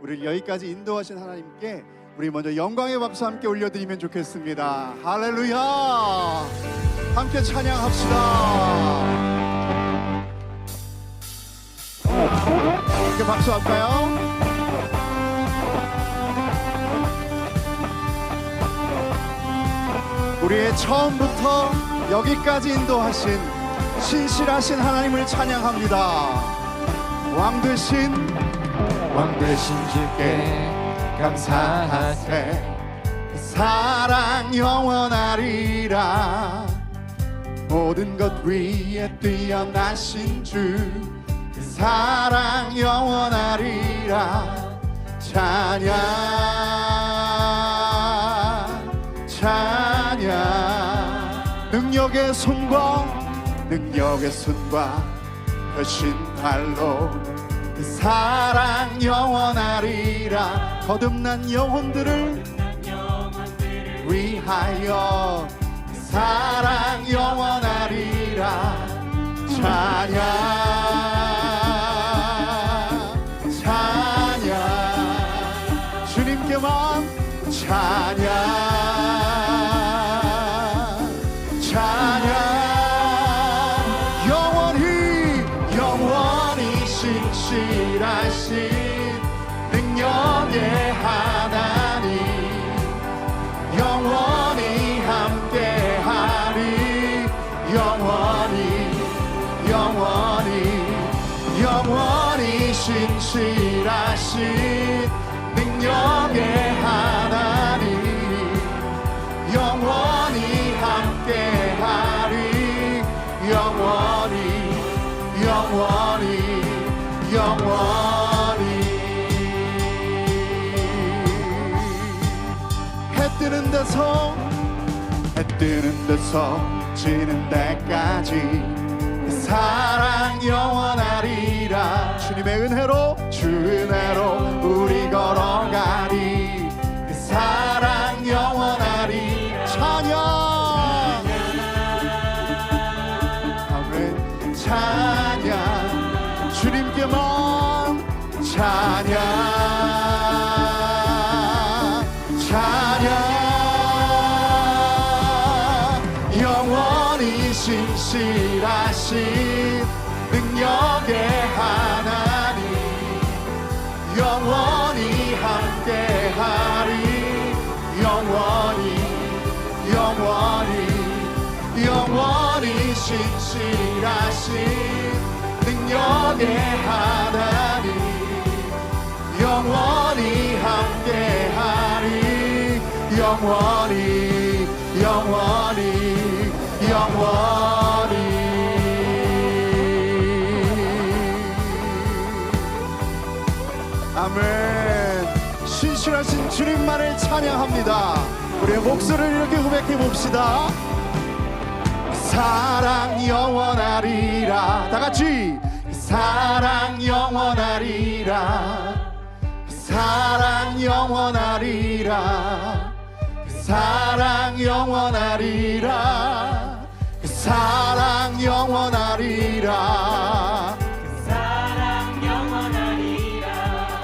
우리를 여기까지 인도하신 하나님께 우리 먼저 영광의 박수 함께 올려드리면 좋겠습니다. 할렐루야! 함께 찬양합시다. 함께 박수할까요? 우리의 처음부터 여기까지 인도하신 신실하신 하나님을 찬양합니다. 왕 되신 주께 감사하세. 사랑 영원하리라. 모든 것 위에 뛰어나신 주, 그 사랑 영원하리라. 찬양 찬양. 능력의 손과 펴신 팔로 그 사랑 영원하리라. 거듭난 영혼들을 위하여 그 사랑 영원하리라. 찬양 찬양. 주님께만 찬양 찬양. 영원히 신실하신 능력의 하나님, 영원히 함께하리. 영원히 신실하신 능력의 하나님, 영원히 함께하리. 영원히. 해 뜨는 데서 지는 데까지 그 사랑 영원하리라. 주님의 은혜로 우리 걸어가리. 그 사랑 영원하리. 찬양 아멘. 찬양. 주님께만 찬양 찬양. 영원히 신실하신 능력의 하나님, 영원히 함께하리. 영원히 신실하신 능력의 하나님, 영원히 함께하리. 영원히. 아멘. 신실하신 주님만을 찬양합니다. 우리의 목소리를 이렇게 고백해 봅시다. 사랑 영원하리라. 다 같이. 사랑 영원하리라. 사랑 영원하리라. 사랑 영원하리라. 사랑 영원하리라.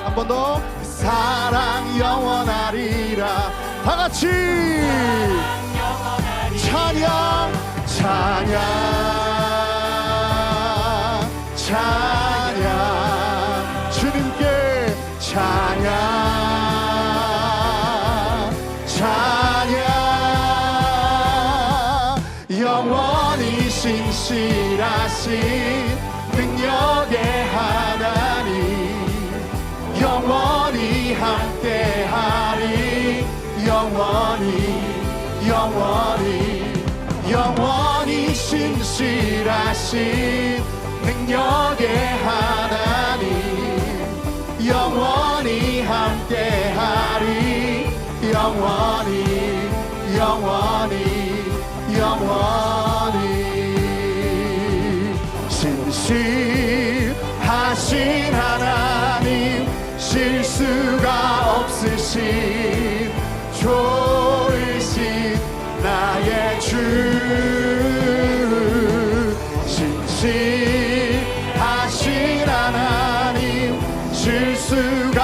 한 번 더. 사랑 영원하리라. 다 같이. 찬양 주님께 찬양 영원히 신실하신 능력의 하나님, 영원히 함께하리. 영원히 신실하신 능력의 하나님, 영원히 함께하리. 영원히 신실하신 하나님, 실수가 없으신 좋으신 나의 주. 신실하신 하나님, 실수가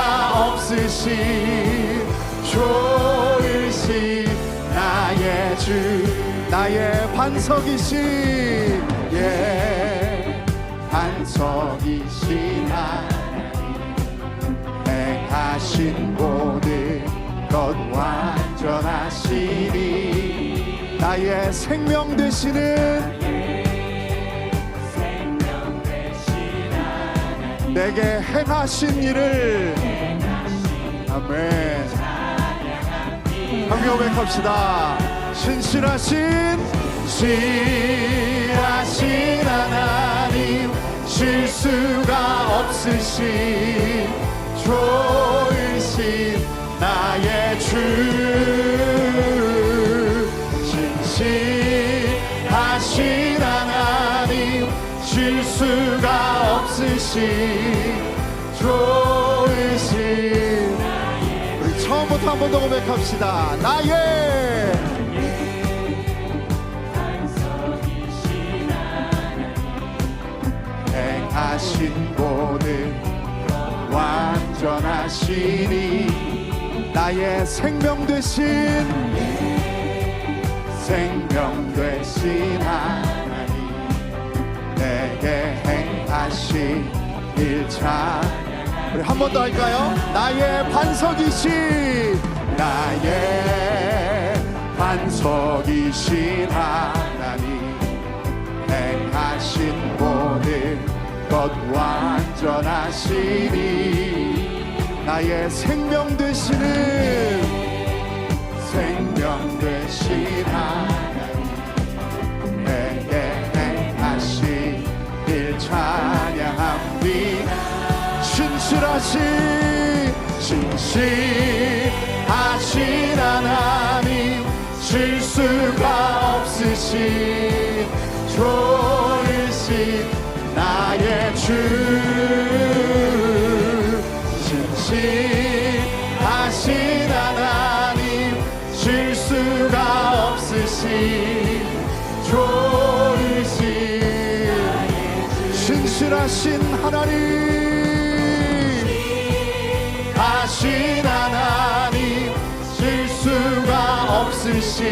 없으신 없으신 좋으신 나의 주, 나의 반석이신, 예, 반석이신 하나님, 행하신 모든 것 완전하시니, 나의 생명 되시는, 내게 행하신 일을, 아멘. 함께 고백합시다. 신실하신 하나님, 실수가 없으신 좋으신 나의 주, 신실하신 하나님, 실수가 없으신 좋으신, 우리 처음부터 한 번 더 고백합시다. 나의 행하신 모든 완전하시니, 나의 생명 되신 하나님, 내게 행하신 일참, 우리 한 번 더 할까요? 나의 반석이신, 나의 반석이신 하나님, 행하신 모든 것 완전하시니, 나의 생명 되시는 하나님, 내게 행하신 일 찬양합니다. 신실하신 하나님, 실수가 없으신 좋으신 나의 주, 신실하신 하나님, 실수가 없으신 좋으신, 신실하신 하나님, 하신 하나님, 실수가 없으신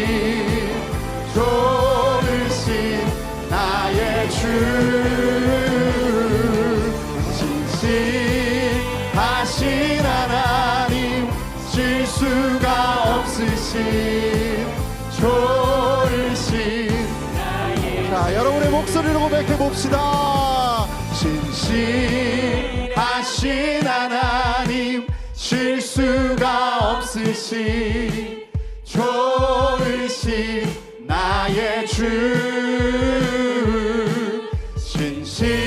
좋으신 나의 주, 신실하신 하나님, 실수가 없으신 좋으신, 자, 여러분의 목소리로 고백해 봅시다. 신실하신 하나님, 실수가 없으신 좋으신 나의 주, 신실하신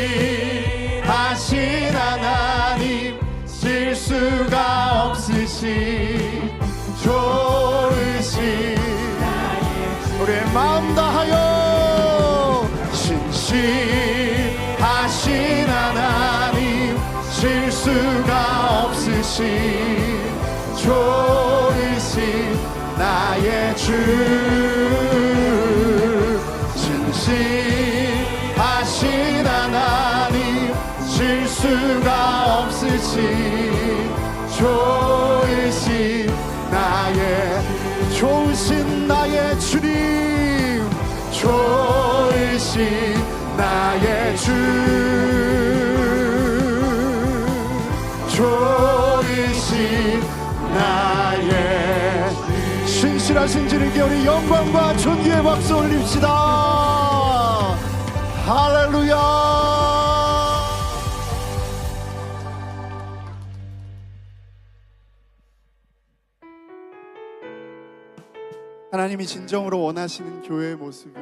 하나님, 실수가 없으신 좋으신, 우리의 마음 다하여 신실하신 하나님, 실수가 없으신 좋으신 나의 주, 신실하신 하나님, 실수가 없으신 좋으신 나의, 좋으신 나의 주님, 좋으신 나의 주, 좋으신 나의, 신실하신 주님께 우리 영광과 존귀의 박수 올립시다. 할렐루야. 하나님이 진정으로 원하시는 교회의 모습이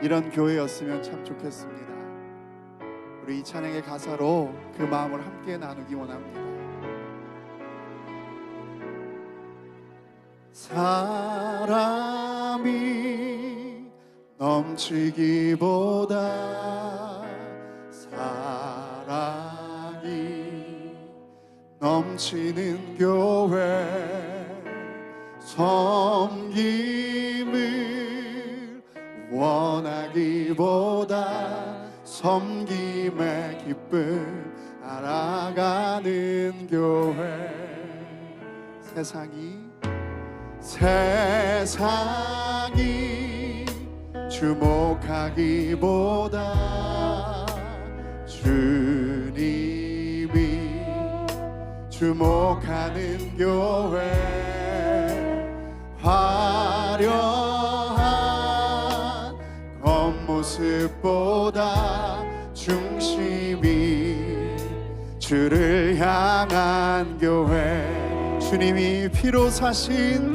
이런 교회였으면 참 좋겠습니다. 우리 이 찬양의 가사로 그 마음을 함께 나누기 원합니다. 사람이 넘치기보다 사랑이 넘치는 교회, 섬김을 원하기보다 섬김의 기쁨 알아가는 교회, 세상이 주목하기보다 주님이 주목하는 교회, 화려한 겉모습보다 중심이 주를 향한 교회, 주님이 피로 사신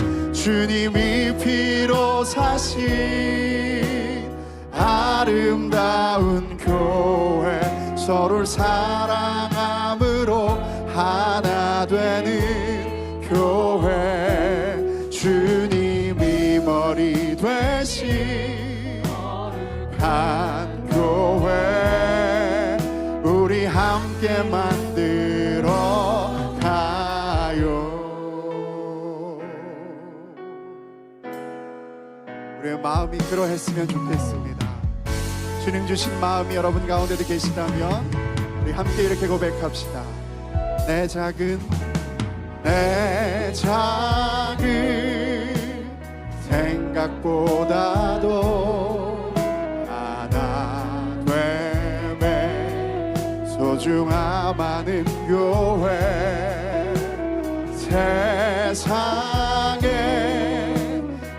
아름다운 교회, 서로를 사랑함으로 하나 되는 교회, 주님이 머리 되신 한 교회, 우리 함께 만들어 가요. 우리의 마음이 그러했으면 좋겠습니다. 주님 주신 마음이 여러분 가운데도 계시다면 우리 함께 이렇게 고백합시다. 내 작은 생각보다도 하나 됨에 소중함 아는 교회, 세상에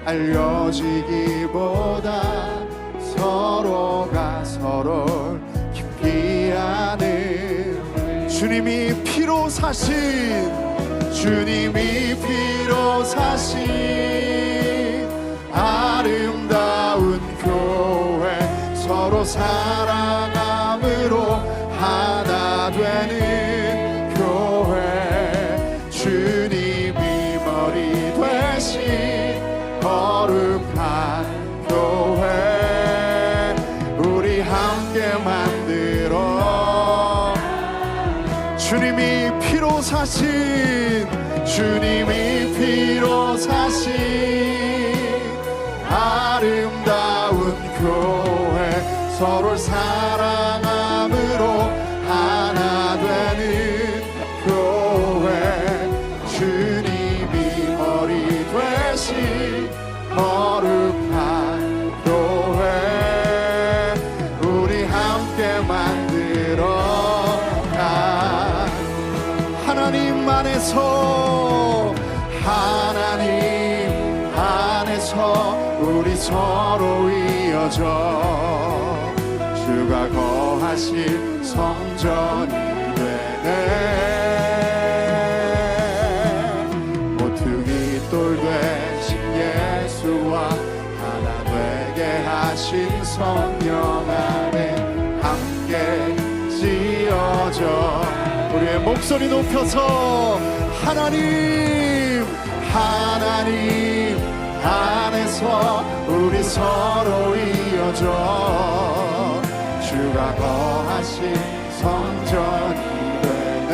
알려지기보다 서로가 서로를 깊이 아는 주님이 피로 사신 아름다운 교회, 서로 사랑함으로 하나 되는 교회, 주님이 머리 되신 거룩한 교회, 우리 함께 만들어 주님이 피로 사신 아름다운 교회, 서로를 사랑함으로 하나 되는 교회, 주님이 머리 되신 거룩한 교회, 우리 함께 만들어 가. 하나님 안에서 우리 서로 이어져 주가 거하실 성전이 되네. 모퉁이 돌 되신 예수와 하나 되게 하신 성령 안에 함께 지어져 우리의 목소리 높여서 하나님 안에서 우리 서로 이어져 주가 거하신 성전이 되네.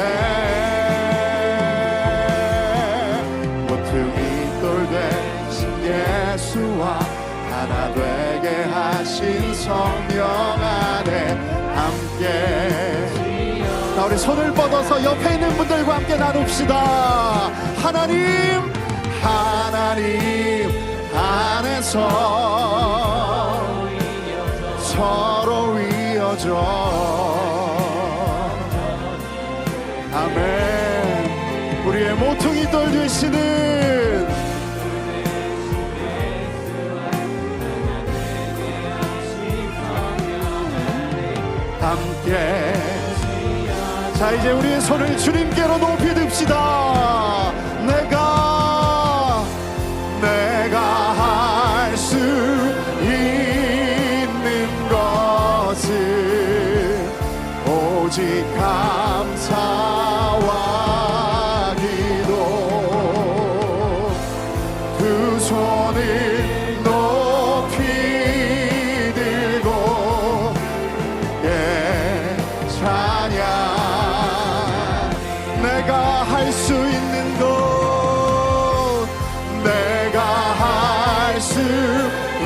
모퉁이 돌 되신 예수와 하나 되게 하신 성령 안에 함께. 자, 우리 손을 뻗어서 옆에 있는 분들과 함께 나눕시다. 하나님 안에서 서로 이어져. 아멘. 우리의 모퉁이 돌 되시는 함께. 자, 이제 우리의 손을 주님께로 높이 듭시다. 내가 할 수 있는 것은 오직 감사와 기도, 두 손을 높이 들고 찬양. 내가 할 수 있는 것, 내가 할 수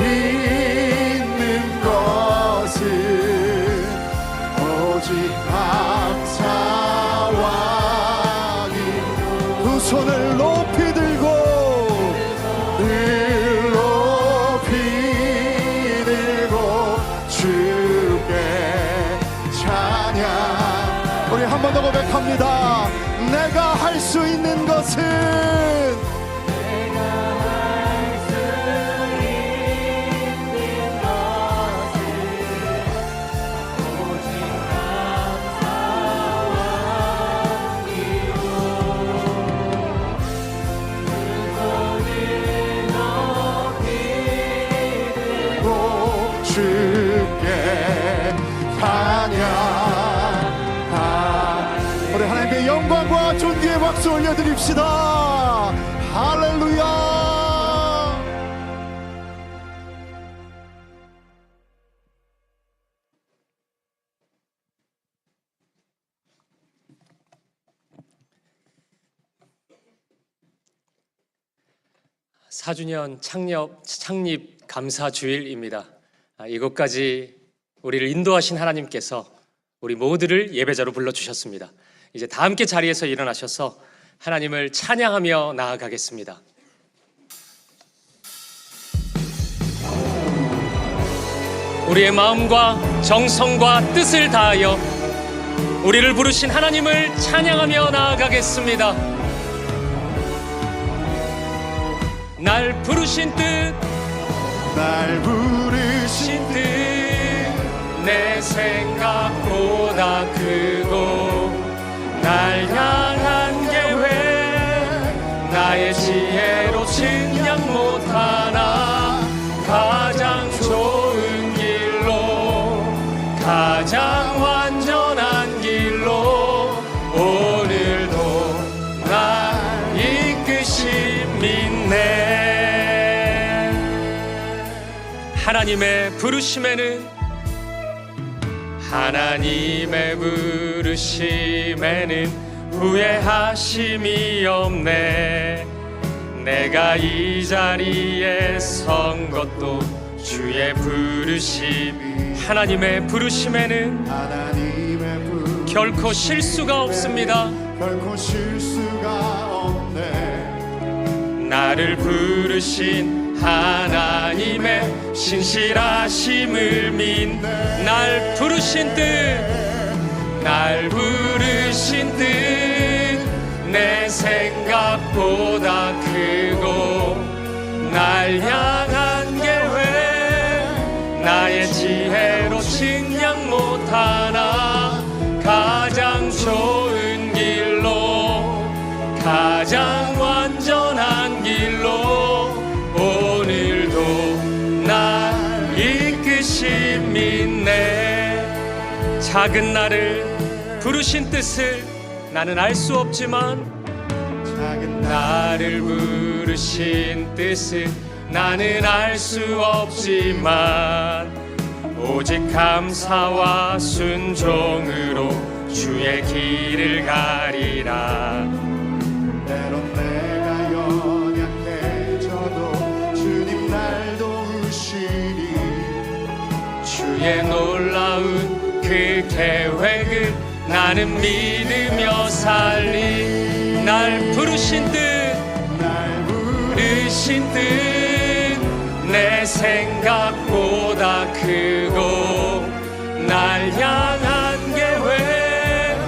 있는 것은 오직 감사와 기도, 두 손을 높이 내가 할 수 있는 것은 주께 찬양하. 우리 하나님께 영광과 존귀의 박수 올려드립시다. 할렐루야. (4주년) 창립 감사 주일입니다. 이곳까지 우리를 인도하신 하나님께서 우리 모두를 예배자로 불러주셨습니다. 이제 다 함께 자리에서 일어나셔서 하나님을 찬양하며 나아가겠습니다. 우리의 마음과 정성과 뜻을 다하여 우리를 부르신 하나님을 찬양하며 나아가겠습니다. 날 부르신 뜻, 날 부르신 뜻 내 생각보다 크고 날 향한 계획 나의 지혜로 측량 못하나 가장 좋은 길로 가장 완전한 길로 오늘도 날 이끄신 믿네. 하나님의 부르심에는 후회하심이 없네. 내가 이 자리에 선 것도 주의 부르심. 하나님의 부르심에는 결코 실수가 없습니다. 결코 실수가 없네. 나를 부르신 하나님의 신실하심을 믿네. 날 부르신 뜻 내 생각보다 크고 날 향한 계획 나의 지혜로 측량 못하나 가장 좋은 길로 가장 완전한 길로 오늘도 날 이끄신 믿네. 작은 나를 부르신 뜻을 나는 알 수 없지만 나를 부르신 뜻을 나는 알 수 없지만 오직 감사와 순종으로 주의 길을 가리라. 때론 내가 연약해져도 주님 날 도우시니 주의 놀라운 그 계획을 나는 믿으며 살리. 날 부르신 뜻 내 생각보다 크고 날 향한 계획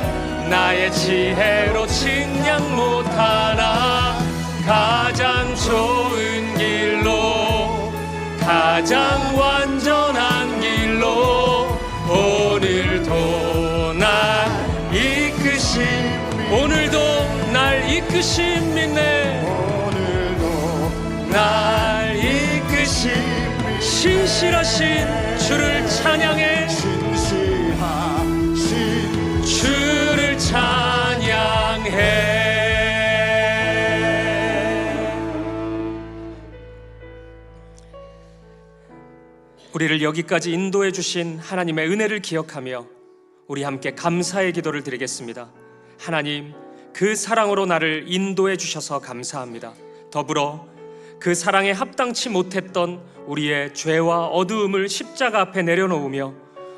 나의 지혜로 측량 못하나 가장 좋은 길로 가장 완전한 길로 오늘도 날 이끄신 믿네. 오늘도 날 이끄신 신실하신 주를 찬양해. 신실하신 주를 찬양해. 우리를 여기까지 인도해 주신 하나님의 은혜를 기억하며 우리 함께 감사의 기도를 드리겠습니다. 하나님, 그 사랑으로 나를 인도해 주셔서 감사합니다. 더불어 그 사랑에 합당치 못했던 우리의 죄와 어두움을 십자가 앞에 내려놓으며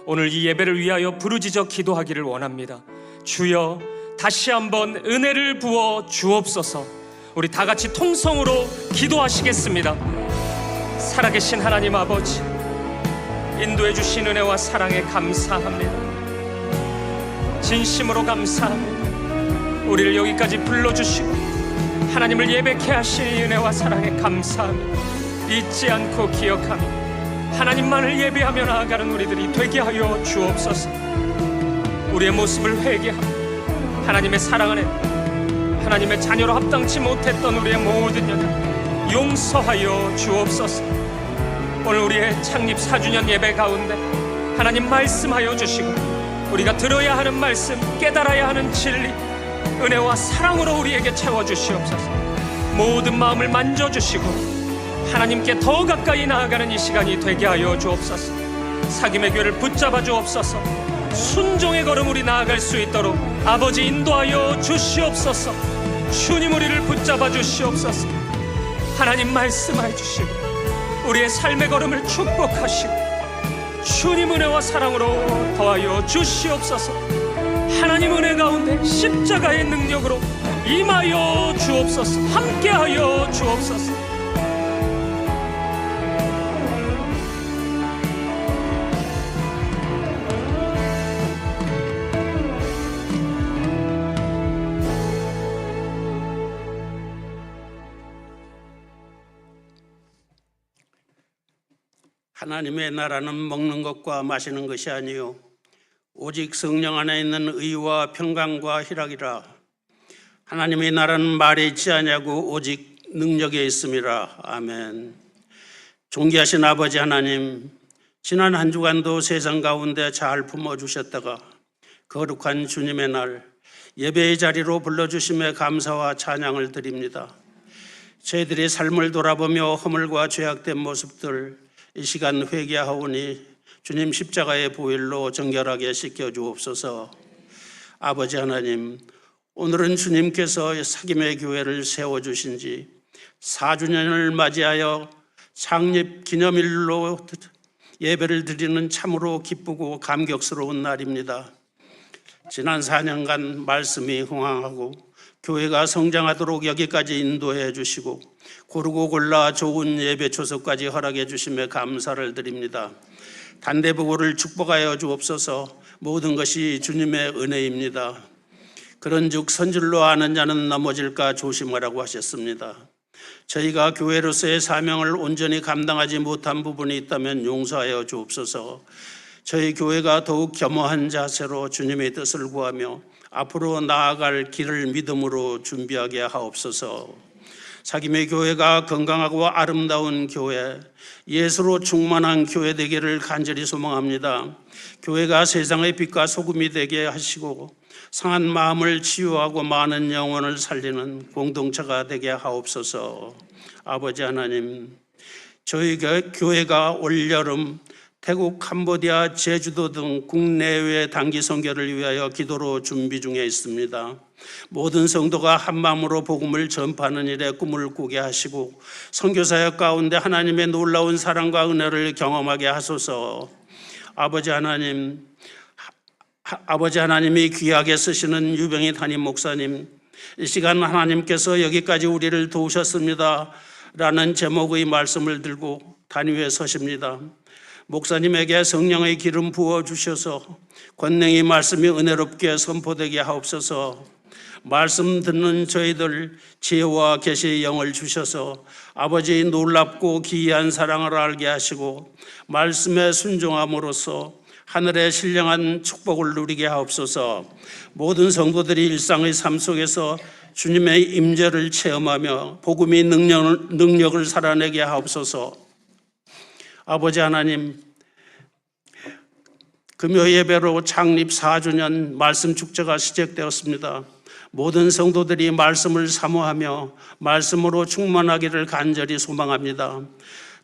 오늘 이 예배를 위하여 부르짖어 기도하기를 원합니다. 주여, 다시 한번 은혜를 부어 주옵소서. 우리 다 같이 통성으로 기도하시겠습니다. 살아계신 하나님 아버지, 인도해 주신 은혜와 사랑에 감사합니다. 진심으로 감사합니다. 우리를 여기까지 불러주시고 하나님을 예배케 하신 은혜와 사랑에 감사하며 잊지 않고 기억하며 하나님만을 예배하며 나아가는 우리들이 되게 하여 주옵소서. 우리의 모습을 회개하고 하나님의 사랑 안에 하나님의 자녀로 합당치 못했던 우리의 모든 연약 용서하여 주옵소서. 오늘 우리의 창립 4주년 예배 가운데 하나님 말씀하여 주시고 우리가 들어야 하는 말씀, 깨달아야 하는 진리, 은혜와 사랑으로 우리에게 채워주시옵소서. 모든 마음을 만져주시고 하나님께 더 가까이 나아가는 이 시간이 되게 하여 주옵소서. 사귐의 교회를 붙잡아 주옵소서. 순종의 걸음 우리 나아갈 수 있도록 아버지 인도하여 주시옵소서. 주님 우리를 붙잡아 주시옵소서. 하나님 말씀하여 주시고 우리의 삶의 걸음을 축복하시고 주님 은혜와 사랑으로 더하여 주시옵소서. 하나님 은혜 가운데 십자가의 능력으로 임하여 주옵소서. 함께하여 주옵소서. 하나님의 나라는 먹는 것과 마시는 것이 아니요 오직 성령 안에 있는 의와 평강과 희락이라. 하나님의 나라는 말에 있지 아니하고 오직 능력에 있음이라. 아멘. 존귀하신 아버지 하나님, 지난 한 주간도 세상 가운데 잘 품어주셨다가 거룩한 주님의 날 예배의 자리로 불러주심에 감사와 찬양을 드립니다. 저희들의 삶을 돌아보며 허물과 죄악된 모습들 이 시간 회개하오니 주님 십자가의 보혈로 정결하게 씻겨주옵소서. 아버지 하나님, 오늘은 주님께서 사귐의 교회를 세워주신 지 4주년을 맞이하여 창립 기념일로 예배를 드리는 참으로 기쁘고 감격스러운 날입니다. 지난 4년간 말씀이 흥황하고 교회가 성장하도록 여기까지 인도해 주시고 고르고 골라 좋은 예배 초석까지 허락해 주심에 감사를 드립니다. 단대보고를 축복하여 주옵소서. 모든 것이 주님의 은혜입니다. 그런즉 선질로 아는 자는 넘어질까 조심하라고 하셨습니다. 저희가 교회로서의 사명을 온전히 감당하지 못한 부분이 있다면 용서하여 주옵소서. 저희 교회가 더욱 겸허한 자세로 주님의 뜻을 구하며 앞으로 나아갈 길을 믿음으로 준비하게 하옵소서. 사귐의 교회가 건강하고 아름다운 교회, 예수로 충만한 교회 되기를 간절히 소망합니다. 교회가 세상의 빛과 소금이 되게 하시고 상한 마음을 치유하고 많은 영혼을 살리는 공동체가 되게 하옵소서. 아버지 하나님, 저희 교회가 올여름 태국, 캄보디아, 제주도 등 국내외 단기 선교를 위하여 기도로 준비 중에 있습니다. 모든 성도가 한마음으로 복음을 전파하는 일에 꿈을 꾸게 하시고 선교사역 가운데 하나님의 놀라운 사랑과 은혜를 경험하게 하소서. 아버지 하나님이 귀하게 쓰시는 유병희 담임 목사님, 이 시간 하나님께서 여기까지 우리를 도우셨습니다 라는 제목의 말씀을 들고 단위에 서십니다. 목사님에게 성령의 기름 부어주셔서 권능의 말씀이 은혜롭게 선포되게 하옵소서. 말씀 듣는 저희들 지혜와 계시의 영을 주셔서 아버지의 놀랍고 기이한 사랑을 알게 하시고 말씀에 순종함으로써 하늘의 신령한 축복을 누리게 하옵소서. 모든 성도들이 일상의 삶 속에서 주님의 임재를 체험하며 복음의 능력을 살아내게 하옵소서. 아버지 하나님, 금요 예배로 창립 4주년 말씀 축제가 시작되었습니다. 모든 성도들이 말씀을 사모하며 말씀으로 충만하기를 간절히 소망합니다.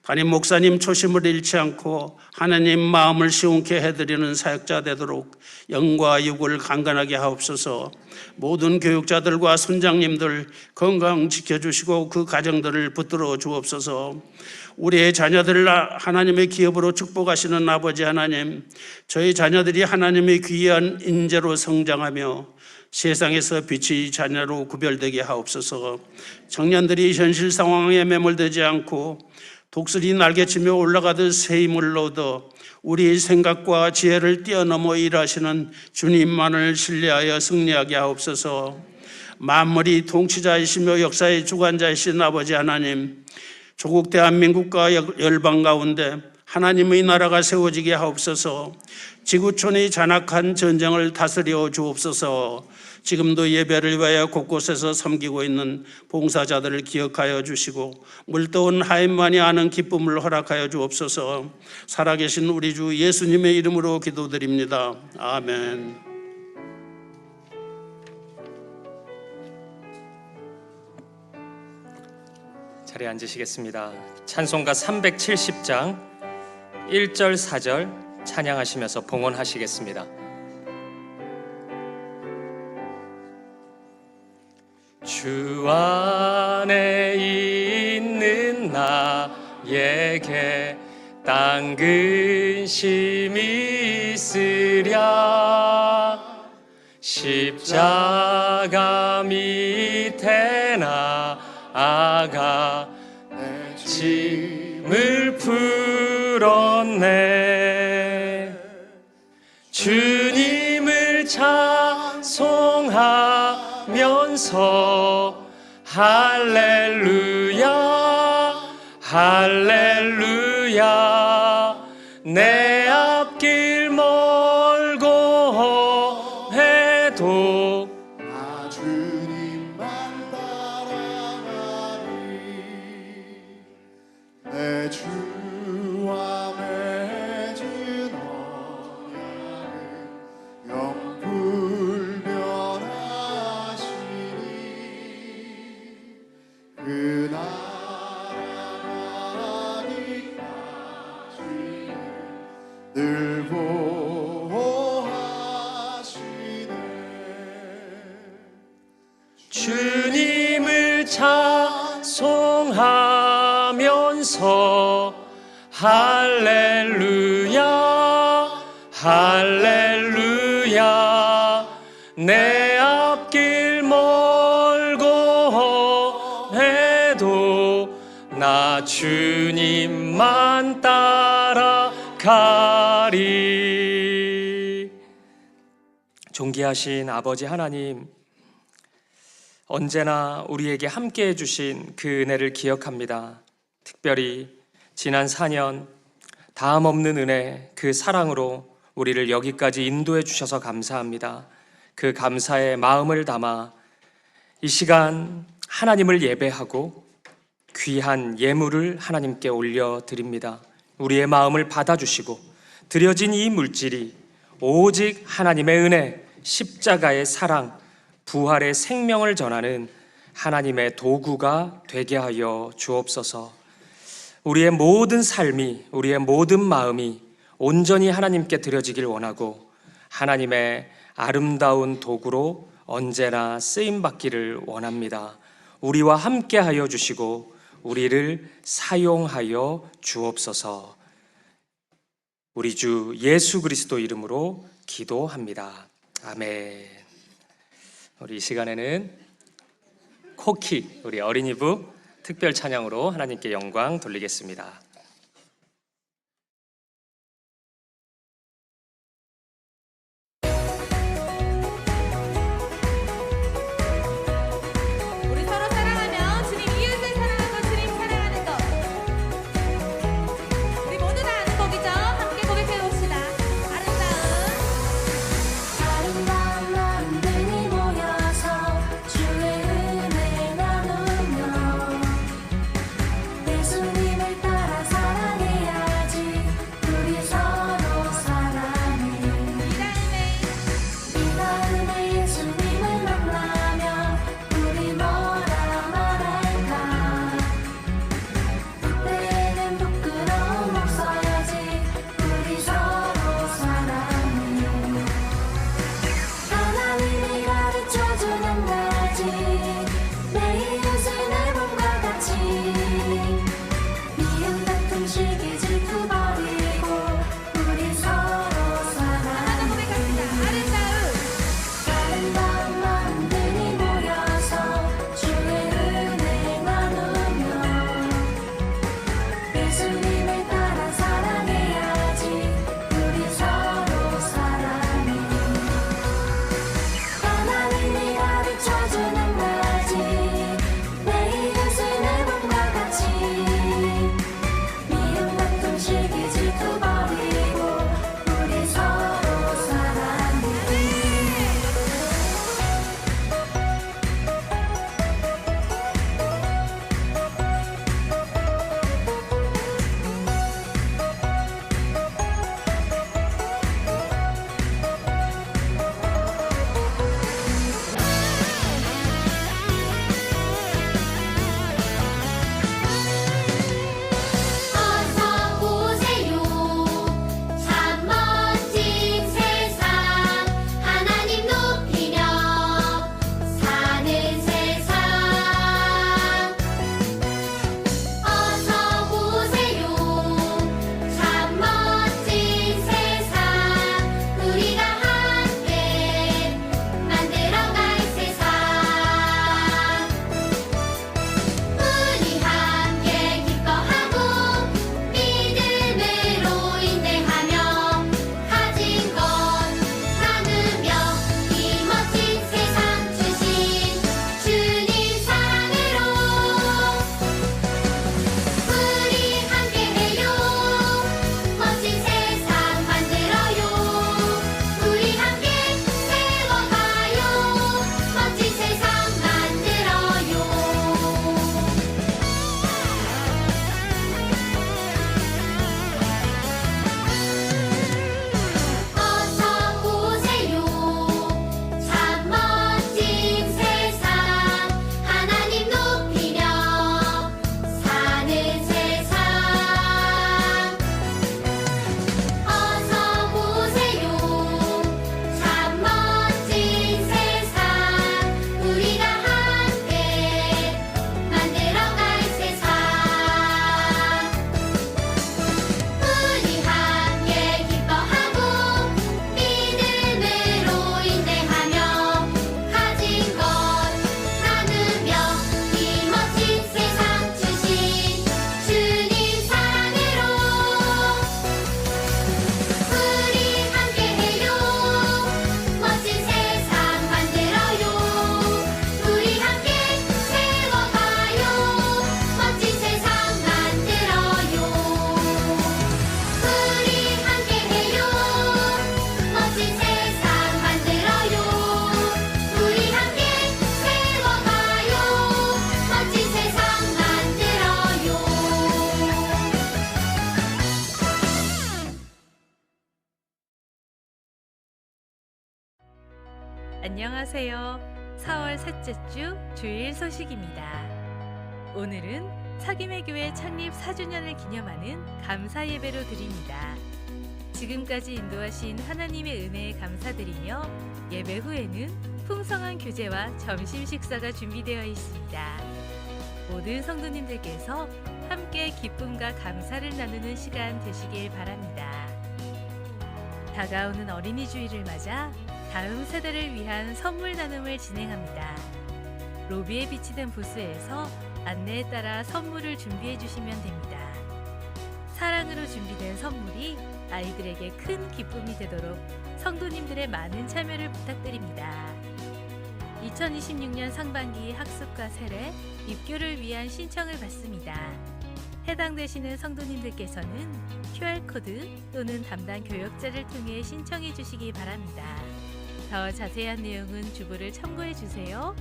담임 목사님 초심을 잃지 않고 하나님 마음을 시원케 해드리는 사역자 되도록 영과 육을 강건하게 하옵소서. 모든 교육자들과 선장님들 건강 지켜주시고 그 가정들을 붙들어 주옵소서. 우리의 자녀들을 하나님의 기업으로 축복하시는 아버지 하나님, 저희 자녀들이 하나님의 귀한 인재로 성장하며 세상에서 빛의 자녀로 구별되게 하옵소서. 청년들이 현실 상황에 매몰되지 않고 독수리 날개치며 올라가듯 새 힘을 얻어 우리의 생각과 지혜를 뛰어넘어 일하시는 주님만을 신뢰하여 승리하게 하옵소서. 만물이 통치자이시며 역사의 주관자이신 아버지 하나님, 조국 대한민국과 열방 가운데 하나님의 나라가 세워지게 하옵소서. 지구촌의 잔악한 전쟁을 다스려 주옵소서. 지금도 예배를 위하여 곳곳에서 섬기고 있는 봉사자들을 기억하여 주시고 물떠온 하인만이 아는 기쁨을 허락하여 주옵소서. 살아계신 우리 주 예수님의 이름으로 기도드립니다. 아멘. 자리에 앉으시겠습니다. 찬송가 370장 1절 4절 찬양하시면서 봉헌하시겠습니다. 주 안에 있는 나에게 땅 근심이 있으랴 십자가 밑에 나아가 짐을 풀었네. 주님을 찬송하면서 할렐루야 할렐루야 내 앞길 멀고 해도 나 주님만 따라가리. 내 주와 맺은 언약은 영불변하시니 그 나라가기까지 늘 보호하시네. 주님을 찬송하면서 할렐루야 할렐루야 내 앞길 멀고 해도 나 주님만 따라가리. 존귀하신 아버지 하나님, 언제나 우리에게 함께해 주신 그 은혜를 기억합니다. 특별히 지난 4년 다음 없는 은혜, 그 사랑으로 우리를 여기까지 인도해 주셔서 감사합니다. 그 감사의 마음을 담아 이 시간 하나님을 예배하고 귀한 예물을 하나님께 올려드립니다. 우리의 마음을 받아주시고 드려진 이 물질이 오직 하나님의 은혜, 십자가의 사랑, 부활의 생명을 전하는 하나님의 도구가 되게 하여 주옵소서. 우리의 모든 삶이, 우리의 모든 마음이 온전히 하나님께 드려지길 원하고 하나님의 아름다운 도구로 언제나 쓰임받기를 원합니다. 우리와 함께 하여 주시고 우리를 사용하여 주옵소서. 우리 주 예수 그리스도 이름으로 기도합니다. 아멘. 우리 이 시간에는 코키, 우리 어린이부 특별 찬양으로 하나님께 영광 돌리겠습니다. 우리 서로 사랑하며 주님 이웃을 사랑하고 주님 사랑하는 것, 우리 모두 다 아는 곡이죠. 함께 고백해 봅시다. 아름다운 마음들이 모여서 주의 은혜 나누며 예수님을 따라 안녕하세요. 4월 셋째 주 주일 소식입니다. 오늘은 사김의 교회 창립 4주년을 기념하는 감사 예배로 드립니다. 지금까지 인도하신 하나님의 은혜에 감사드리며 예배 후에는 풍성한 교제와 점심 식사가 준비되어 있습니다. 모든 성도님들께서 함께 기쁨과 감사를 나누는 시간 되시길 바랍니다. 다가오는 어린이 주일을 맞아 다음 세대를 위한 선물 나눔을 진행합니다. 로비에 비치된 부스에서 안내에 따라 선물을 준비해 주시면 됩니다. 사랑으로 준비된 선물이 아이들에게 큰 기쁨이 되도록 성도님들의 많은 참여를 부탁드립니다. 2026년 상반기 학습과 세례, 입교를 위한 신청을 받습니다. 해당되시는 성도님들께서는 QR코드 또는 담당 교역자를 통해 신청해 주시기 바랍니다. 더 자세한 내용은 주보를 참고해 주세요.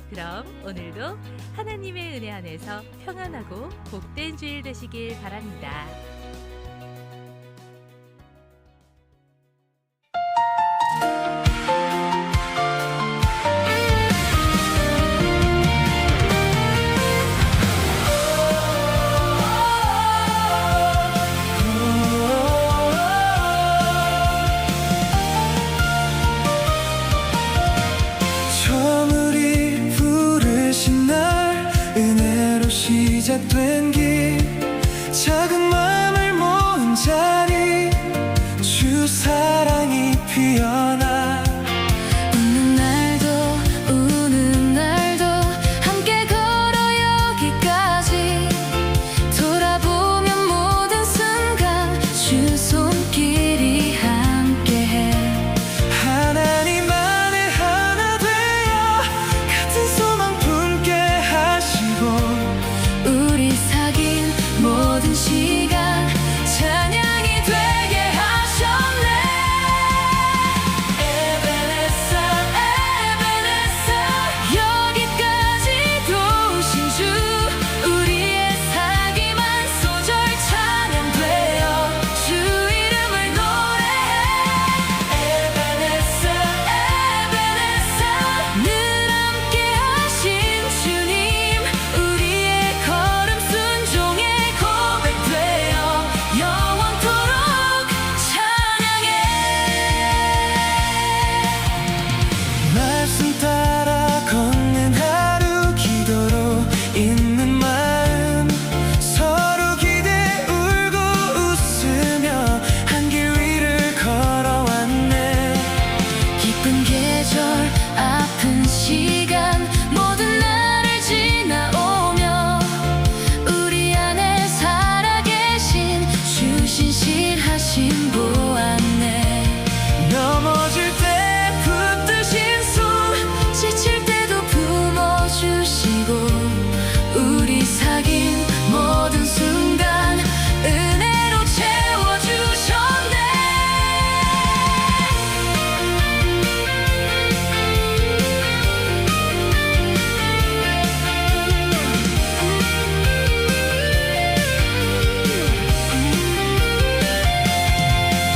그럼 오늘도 하나님의 은혜 안에서 평안하고 복된 주일 되시길 바랍니다. 처음으리 부르신 날 은혜로 시작된 길 작은 마음을 모은 자리 주 사랑이 피어나 웃는 날도 함께 걸어 여기까지 돌아보면 모든 순간 주 손길이 함께해 하나님 안에 하나 되어 같은 소망 품게 하시고 우리 사귄 모든 시간 찬양이 되게 하셨네 에베네사 에베네사 여기까지도 오신 주 우리의 사귐 한 소절 찬양되어 주 이름을 노래해 에베네사 에베네사 늘 함께 하신 주님 우리의 걸음 순종의 고백되어 영원토록 찬양해 말씀 따라 걷는 하루 기도로 있는 마음 서로 기대 울고 웃으며 한 길 위를 걸어왔네 기쁜 계절 아픈 시간 모든 날을 지나오며 우리 안에 살아계신 주 신실하신 보았네 넘어질 때 붙드신 손 지칠 때도 품어주시고 우리 사귄 모든 순간 은혜로 채워주셨네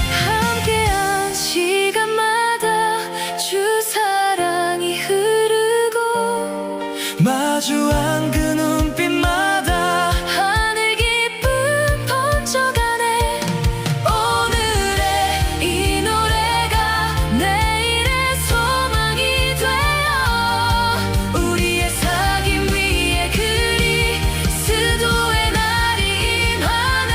함께한 시간마다 주 사랑이 흐르고 마주한 그 눈빛마다 하늘 기쁨 번져가네 오늘의 이 노래가 내일의 소망이 되어 우리의 사귐 위에 그리스도의 날이 임하네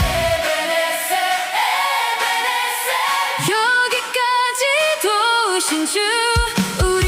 에베네세 에베네세 여기까지도 오신 주 우리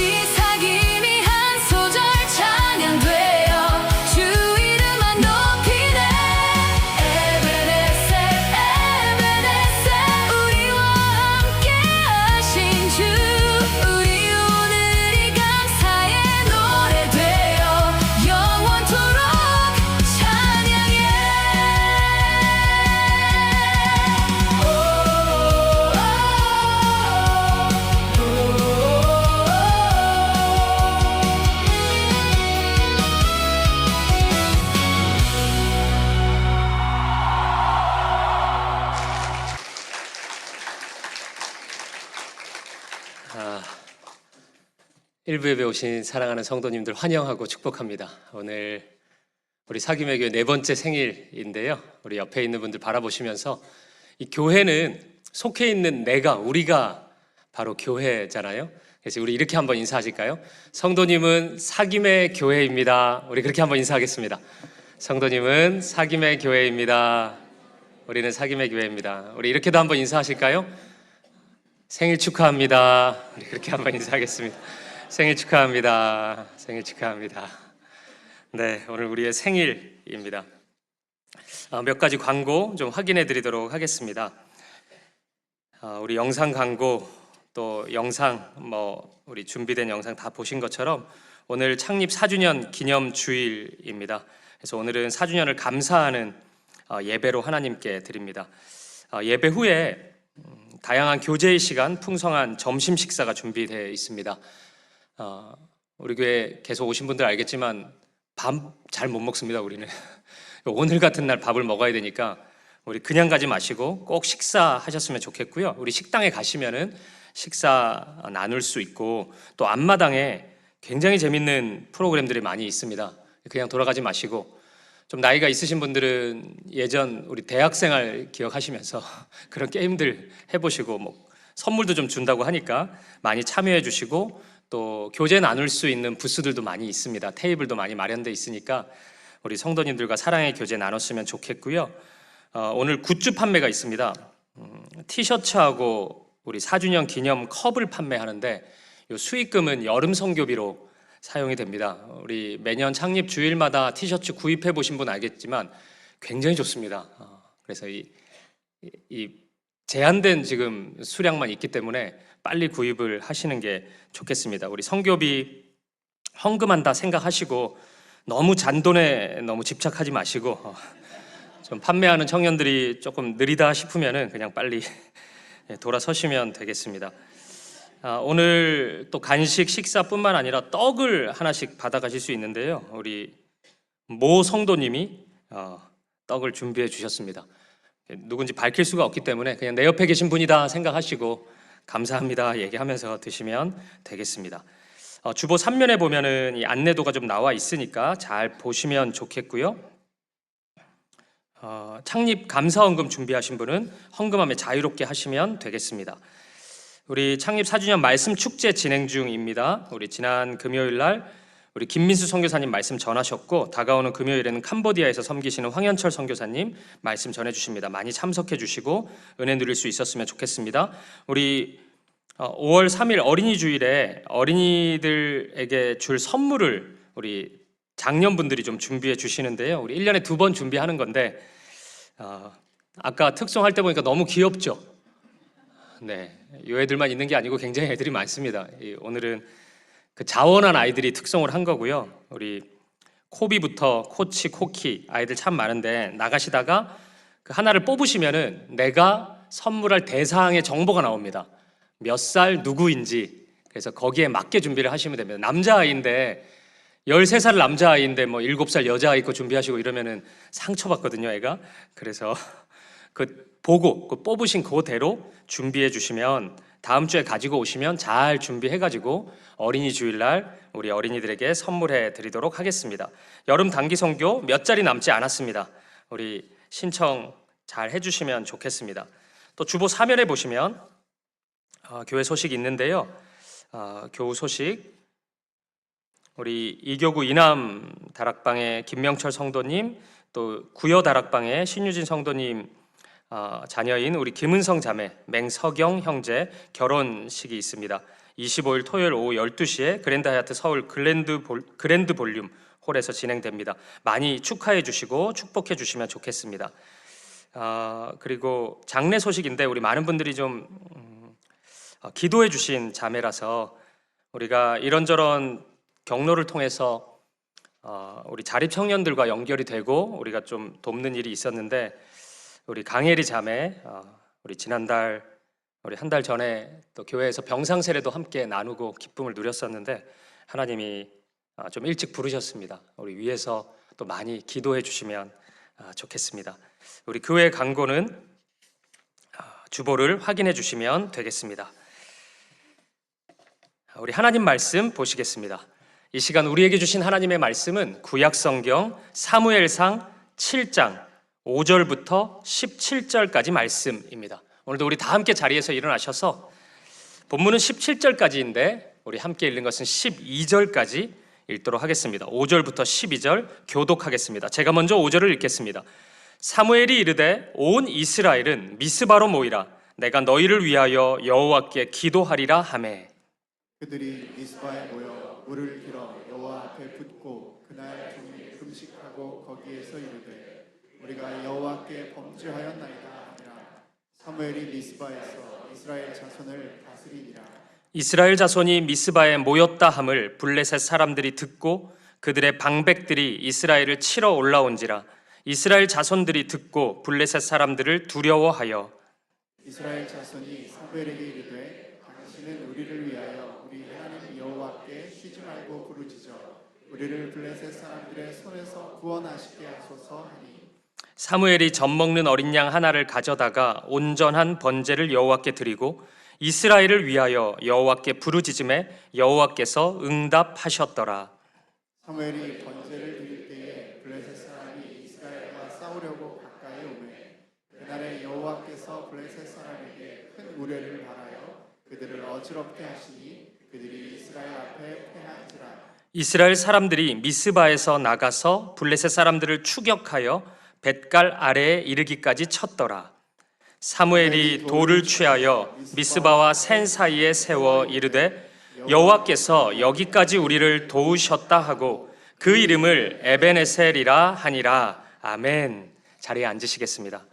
일부 예배 오신 사랑하는 성도님들 환영하고 축복합니다. 오늘 우리 사귐의 교회 네 번째 생일인데요. 우리 옆에 있는 분들 바라보시면서 이 교회는 속해 있는 우리가 바로 교회잖아요. 그래서 우리 이렇게 한번 인사하실까요? 성도님은 사귐의 교회입니다. 우리 그렇게 한번 인사하겠습니다. 성도님은 사귐의 교회입니다. 우리는 사귐의 교회입니다. 우리 이렇게도 한번 인사하실까요? 생일 축하합니다. 우리 그렇게 한번 인사하겠습니다. 생일 축하합니다. 생일 축하합니다. 네, 오늘 우리의 생일입니다. 몇 가지 광고 좀 확인해 드리도록 하겠습니다. 우리 영상 광고 또 영상 우리 준비된 영상 다 보신 것처럼 오늘 창립 4주년 기념 주일입니다. 그래서 오늘은 4주년을 감사하는 예배로 하나님께 드립니다. 예배 후에 다양한 교제의 시간, 풍성한 점심 식사가 준비되어 있습니다. 우리 교회 계속 오신 분들 알겠지만 밥 잘 못 먹습니다. 우리는 오늘 같은 날 밥을 먹어야 되니까 우리 그냥 가지 마시고 꼭 식사하셨으면 좋겠고요. 우리 식당에 가시면은 식사 나눌 수 있고 또 앞마당에 굉장히 재밌는 프로그램들이 많이 있습니다. 그냥 돌아가지 마시고 좀 나이가 있으신 분들은 예전 우리 대학생활 기억하시면서 그런 게임들 해보시고 선물도 좀 준다고 하니까 많이 참여해 주시고 또 교제 나눌 수 있는 부스들도 많이 있습니다. 테이블도 많이 마련돼 있으니까 우리 성도님들과 사랑의 교제 나눴으면 좋겠고요. 오늘 굿즈 판매가 있습니다. 티셔츠하고 우리 4주년 기념 컵을 판매하는데 이 수익금은 여름 선교비로 사용이 됩니다. 우리 매년 창립 주일마다 티셔츠 구입해 보신 분 알겠지만 굉장히 좋습니다. 그래서 이 제한된 지금 수량만 있기 때문에 빨리 구입을 하시는 게 좋겠습니다. 우리 선교비 헌금한다 생각하시고 너무 잔돈에 너무 집착하지 마시고 좀 판매하는 청년들이 조금 느리다 싶으면은 그냥 빨리 돌아서시면 되겠습니다. 오늘 또 간식 식사뿐만 아니라 떡을 하나씩 받아가실 수 있는데요. 우리 모 성도님이 떡을 준비해 주셨습니다. 누군지 밝힐 수가 없기 때문에 그냥 내 옆에 계신 분이다 생각하시고 감사합니다 얘기하면서 드시면 되겠습니다. 주보 3면에 보면은 이 안내도가 좀 나와 있으니까 잘 보시면 좋겠고요. 창립 감사헌금 준비하신 분은 헌금함에 자유롭게 하시면 되겠습니다. 우리 창립 4주년 말씀 축제 진행 중입니다. 우리 지난 금요일 날 우리 김민수 선교사님 말씀 전하셨고 다가오는 금요일에는 캄보디아에서 섬기시는 황현철 선교사님 말씀 전해주십니다. 많이 참석해 주시고 은혜 누릴 수 있었으면 좋겠습니다. 우리 5월 3일 어린이 주일에 어린이들에게 줄 선물을 우리 장년분들이 좀 준비해 주시는데요. 우리 1년에 2번 준비하는 건데 아까 특송할 때 보니까 너무 귀엽죠? 네, 요 애들만 있는 게 아니고 굉장히 애들이 많습니다. 오늘은 그 자원한 아이들이 특송을 한 거고요. 우리 코비부터 코치, 코키 아이들 참 많은데 나가시다가 그 하나를 뽑으시면은 내가 선물할 대상의 정보가 나옵니다. 몇 살 누구인지. 그래서 거기에 맞게 준비를 하시면 됩니다. 남자아이인데 13살 남자아이인데 7살 여자아이 거 준비하시고 이러면은 상처받거든요, 애가. 그래서 그 뽑으신 그대로 준비해 주시면 다음 주에 가지고 오시면 잘 준비해가지고 어린이 주일날 우리 어린이들에게 선물해 드리도록 하겠습니다. 여름 단기 선교 몇 자리 남지 않았습니다. 우리 신청 잘 해주시면 좋겠습니다. 또 주보 3면에 보시면 교회 소식 있는데요. 교우 소식 우리 이교구 이남 다락방의 김명철 성도님 또 구여 다락방의 신유진 성도님 자녀인 우리 김은성 자매, 맹석영 형제 결혼식이 있습니다. 25일 토요일 오후 12시에 그랜드 하얏트 서울 그랜드 볼륨 홀에서 진행됩니다. 많이 축하해 주시고 축복해 주시면 좋겠습니다. 그리고 장례 소식인데 우리 많은 분들이 좀 기도해 주신 자매라서 우리가 이런저런 경로를 통해서 우리 자립 청년들과 연결이 되고 우리가 좀 돕는 일이 있었는데 우리 강혜리 자매 우리 지난달 우리 한 달 전에 또 교회에서 병상 세례도 함께 나누고 기쁨을 누렸었는데 하나님이 좀 일찍 부르셨습니다. 우리 위에서 또 많이 기도해 주시면 좋겠습니다. 우리 교회 광고는 주보를 확인해 주시면 되겠습니다. 우리 하나님 말씀 보시겠습니다. 이 시간 우리에게 주신 하나님의 말씀은 구약성경 사무엘상 7장 5절부터 17절까지 말씀입니다. 오늘도 우리 다 함께 자리에서 일어나셔서 본문은 17절까지인데 우리 함께 읽는 것은 12절까지 읽도록 하겠습니다. 5절부터 12절 교독하겠습니다. 제가 먼저 5절을 읽겠습니다. 사무엘이 이르되 온 이스라엘은 미스바로 모이라. 내가 너희를 위하여 여호와께 기도하리라 하매. 그들이 미스바에 모여 물을 길어 여호와 앞에 붓고 그날 종일 금식하고 거기에서 이르되 우리가 여호와께 범죄하였나이다 하니라. 사무엘이 미스바에서 이스라엘 자손을 다스리니라. 이스라엘 자손이 미스바에 모였다 함을 블레셋 사람들이 듣고 그들의 방백들이 이스라엘을 치러 올라온지라. 이스라엘 자손들이 듣고 블레셋 사람들을 두려워하여 이스라엘 자손이 사무엘에게 이르되 당신은 우리를 위하여 우리 하나님 여호와께 쉬지 말고 부르짖어 우리를 블레셋 사람들의 손에서 구원하시게 하소서 하니. 사무엘이 젖 먹는 어린 양 하나를 가져다가 온전한 번제를 여호와께 드리고 이스라엘을 위하여 여호와께 부르짖음에 여호와께서 응답하셨더라. 사무엘이 번제를 드릴 때에 블레셋 사람이 이스라엘과 싸우려고 가까이 오매 그날에 여호와께서 블레셋 사람에게 큰 우레를 바라여 그들을 어지럽게 하시니 그들이 이스라엘 앞에 패한지라. 이스라엘 사람들이 미스바에서 나가서 블레셋 사람들을 추격하여 벳갈 아래에 이르기까지 쳤더라. 사무엘이 돌을 취하여 미스바와 센 사이에 세워 이르되 여호와께서 여기까지 우리를 도우셨다 하고 그 이름을 에벤에셀이라 하니라. 아멘. 자리에 앉으시겠습니다.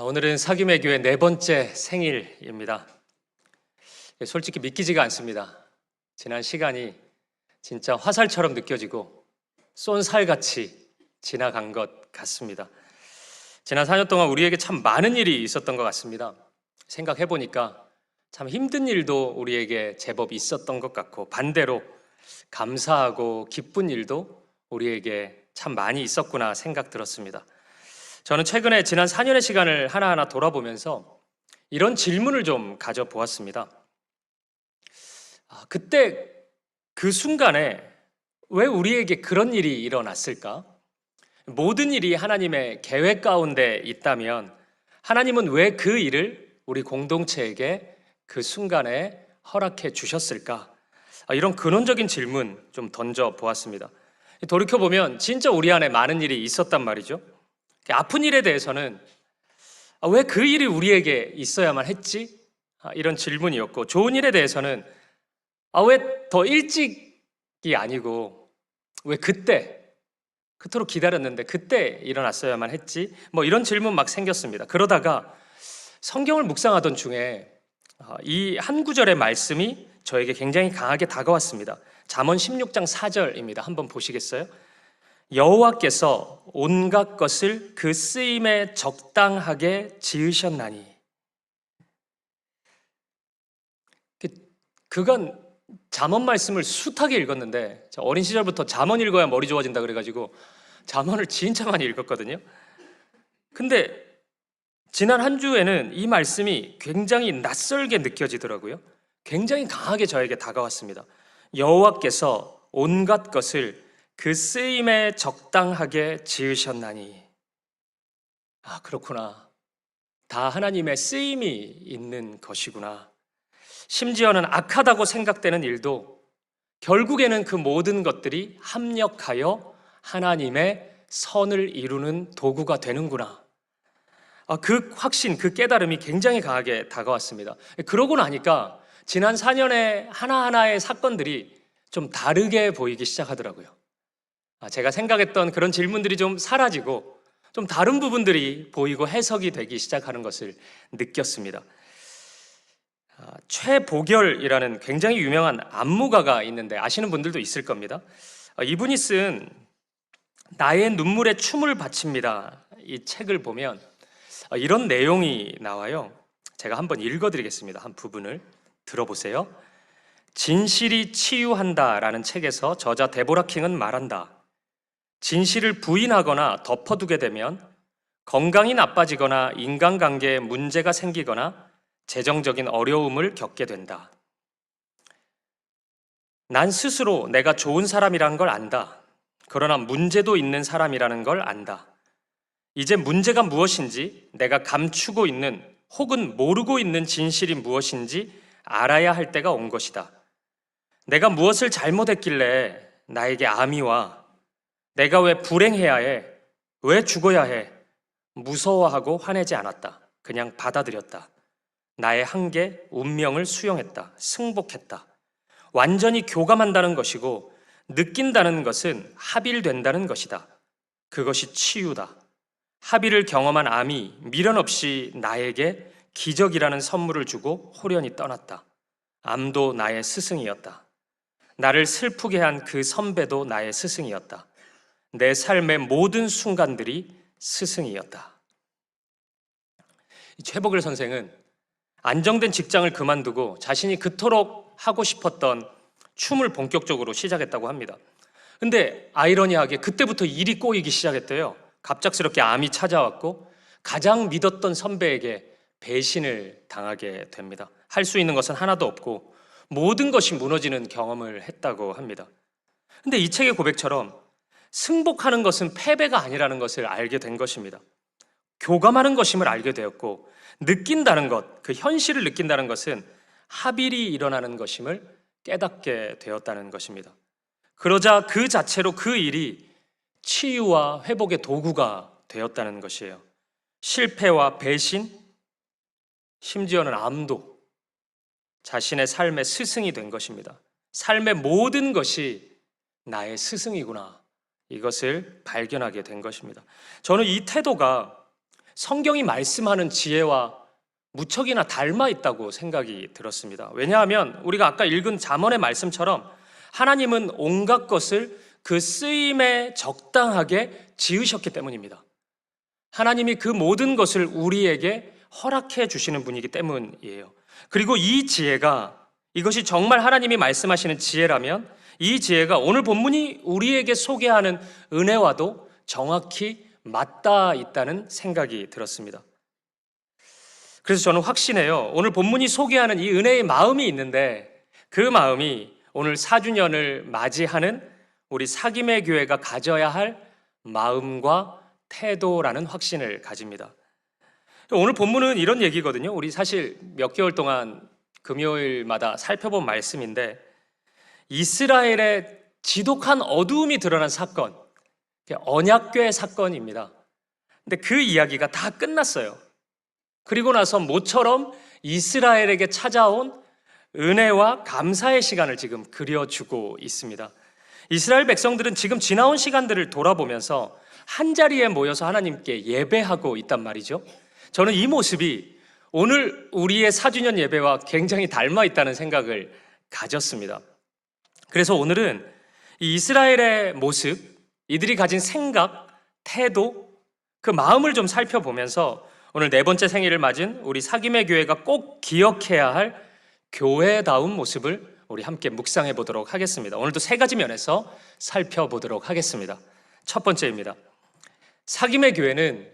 오늘은 사귐의 교회 4번째 생일입니다. 솔직히 믿기지가 않습니다. 지난 시간이 진짜 화살처럼 느껴지고 쏜살같이 지나간 것 같습니다. 지난 4년 동안 우리에게 참 많은 일이 있었던 것 같습니다. 생각해보니까 참 힘든 일도 우리에게 제법 있었던 것 같고 반대로 감사하고 기쁜 일도 우리에게 참 많이 있었구나 생각 들었습니다. 저는 최근에 지난 4년의 시간을 하나하나 돌아보면서 이런 질문을 좀 가져보았습니다. 그때 그 순간에 왜 우리에게 그런 일이 일어났을까? 모든 일이 하나님의 계획 가운데 있다면 하나님은 왜 그 일을 우리 공동체에게 그 순간에 허락해 주셨을까? 이런 근원적인 질문 좀 던져보았습니다. 돌이켜보면 진짜 우리 안에 많은 일이 있었단 말이죠. 아픈 일에 대해서는 왜 그 일이 우리에게 있어야만 했지? 이런 질문이었고, 좋은 일에 대해서는 왜 더 일찍이 아니고 왜 그토록 기다렸는데 그때 일어났어야만 했지? 이런 질문 막 생겼습니다. 그러다가 성경을 묵상하던 중에 이 한 구절의 말씀이 저에게 굉장히 강하게 다가왔습니다. 잠언 16장 4절입니다. 한번 보시겠어요? 여호와께서 온갖 것을 그 쓰임에 적당하게 지으셨나니. 그간 잠언 말씀을 숱하게 읽었는데 어린 시절부터 잠언 읽어야 머리 좋아진다 그래가지고 잠언을 진짜 많이 읽었거든요. 근데 지난 한 주에는 이 말씀이 굉장히 낯설게 느껴지더라고요. 굉장히 강하게 저에게 다가왔습니다. 여호와께서 온갖 것을 그 쓰임에 적당하게 지으셨나니. 그렇구나. 다 하나님의 쓰임이 있는 것이구나. 심지어는 악하다고 생각되는 일도 결국에는 그 모든 것들이 합력하여 하나님의 선을 이루는 도구가 되는구나. 그 확신, 그 깨달음이 굉장히 강하게 다가왔습니다. 그러고 나니까 지난 4년의 하나하나의 사건들이 좀 다르게 보이기 시작하더라고요. 제가 생각했던 그런 질문들이 좀 사라지고 좀 다른 부분들이 보이고 해석이 되기 시작하는 것을 느꼈습니다. 최보결이라는 굉장히 유명한 안무가가 있는데 아시는 분들도 있을 겁니다. 이분이 쓴 나의 눈물에 춤을 바칩니다. 이 책을 보면 이런 내용이 나와요. 제가 한번 읽어드리겠습니다. 한 부분을 들어보세요. 진실이 치유한다라는 책에서 저자 데보라 킹은 말한다. 진실을 부인하거나 덮어두게 되면 건강이 나빠지거나 인간관계에 문제가 생기거나 재정적인 어려움을 겪게 된다. 난 스스로 내가 좋은 사람이라는 걸 안다. 그러나 문제도 있는 사람이라는 걸 안다. 이제 문제가 무엇인지, 내가 감추고 있는 혹은 모르고 있는 진실이 무엇인지 알아야 할 때가 온 것이다. 내가 무엇을 잘못했길래 나에게 암이 와? 내가 왜 불행해야 해? 왜 죽어야 해? 무서워하고 화내지 않았다. 그냥 받아들였다. 나의 한계, 운명을 수용했다. 승복했다. 완전히 교감한다는 것이고 느낀다는 것은 합일된다는 것이다. 그것이 치유다. 합의를 경험한 암이 미련 없이 나에게 기적이라는 선물을 주고 호련히 떠났다. 암도 나의 스승이었다. 나를 슬프게 한 그 선배도 나의 스승이었다. 내 삶의 모든 순간들이 스승이었다. 최복을 선생은 안정된 직장을 그만두고 자신이 그토록 하고 싶었던 춤을 본격적으로 시작했다고 합니다. 근데 아이러니하게 그때부터 일이 꼬이기 시작했대요. 갑작스럽게 암이 찾아왔고 가장 믿었던 선배에게 배신을 당하게 됩니다. 할 수 있는 것은 하나도 없고 모든 것이 무너지는 경험을 했다고 합니다. 근데 이 책의 고백처럼 승복하는 것은 패배가 아니라는 것을 알게 된 것입니다. 교감하는 것임을 알게 되었고 느낀다는 것, 그 현실을 느낀다는 것은 합일이 일어나는 것임을 깨닫게 되었다는 것입니다. 그러자 그 자체로 그 일이 치유와 회복의 도구가 되었다는 것이에요. 실패와 배신, 심지어는 암도 자신의 삶의 스승이 된 것입니다. 삶의 모든 것이 나의 스승이구나, 이것을 발견하게 된 것입니다. 저는 이 태도가 성경이 말씀하는 지혜와 무척이나 닮아 있다고 생각이 들었습니다. 왜냐하면 우리가 아까 읽은 잠언의 말씀처럼 하나님은 온갖 것을 그 쓰임에 적당하게 지으셨기 때문입니다. 하나님이 그 모든 것을 우리에게 허락해 주시는 분이기 때문이에요. 그리고 이 지혜가, 이것이 정말 하나님이 말씀하시는 지혜라면 이 지혜가 오늘 본문이 우리에게 소개하는 은혜와도 정확히 맞닿아 있다는 생각이 들었습니다. 그래서 저는 확신해요. 오늘 본문이 소개하는 이 은혜의 마음이 있는데 그 마음이 오늘 4주년을 맞이하는 우리 사김의 교회가 가져야 할 마음과 태도라는 확신을 가집니다. 오늘 본문은 이런 얘기거든요. 우리 사실 몇 개월 동안 금요일마다 살펴본 말씀인데 이스라엘의 지독한 어두움이 드러난 사건, 언약궤 사건입니다. 근데 그 이야기가 다 끝났어요. 그리고 나서 모처럼 이스라엘에게 찾아온 은혜와 감사의 시간을 지금 그려주고 있습니다. 이스라엘 백성들은 지금 지나온 시간들을 돌아보면서 한자리에 모여서 하나님께 예배하고 있단 말이죠. 저는 이 모습이 오늘 우리의 4주년 예배와 굉장히 닮아 있다는 생각을 가졌습니다. 그래서 오늘은 이 이스라엘의 모습, 이들이 가진 생각, 태도, 그 마음을 좀 살펴보면서 오늘 네 번째 생일을 맞은 우리 사김의 교회가 꼭 기억해야 할 교회다운 모습을 우리 함께 묵상해 보도록 하겠습니다. 오늘도 세 가지 면에서 살펴보도록 하겠습니다. 첫 번째입니다. 사김의 교회는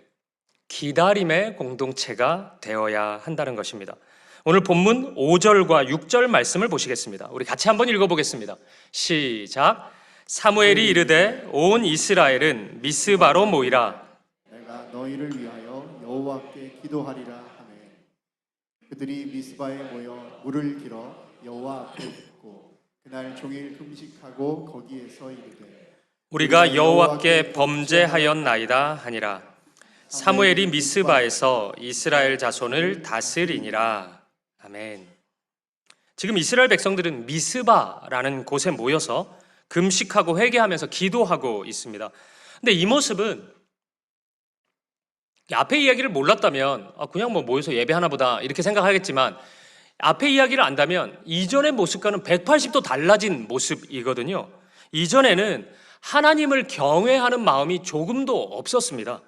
기다림의 공동체가 되어야 한다는 것입니다. 오늘 본문 5절과 6절 말씀을 보시겠습니다. 우리 같이 한번 읽어보겠습니다. 시작. 사무엘이 이르되 온 이스라엘은 미스바로 모이라. 내가 너희를 위하여 여호와께 기도하리라 하매 그들이 미스바에 모여 물을 길어 여호와 앞에 붓고 그날 종일 금식하고 거기에서 이르되 우리가 여호와께 범죄하였나이다 하니라. 사무엘이 미스바에서 이스라엘 자손을 다스리니라. 아멘. 지금 이스라엘 백성들은 미스바라는 곳에 모여서 금식하고 회개하면서 기도하고 있습니다. 근데 이 모습은 앞에 이야기를 몰랐다면 그냥 뭐 모여서 예배하나 보다 이렇게 생각하겠지만 앞에 이야기를 안다면 이전의 모습과는 180도 달라진 모습이거든요. 이전에는 하나님을 경외하는 마음이 조금도 없었습니다.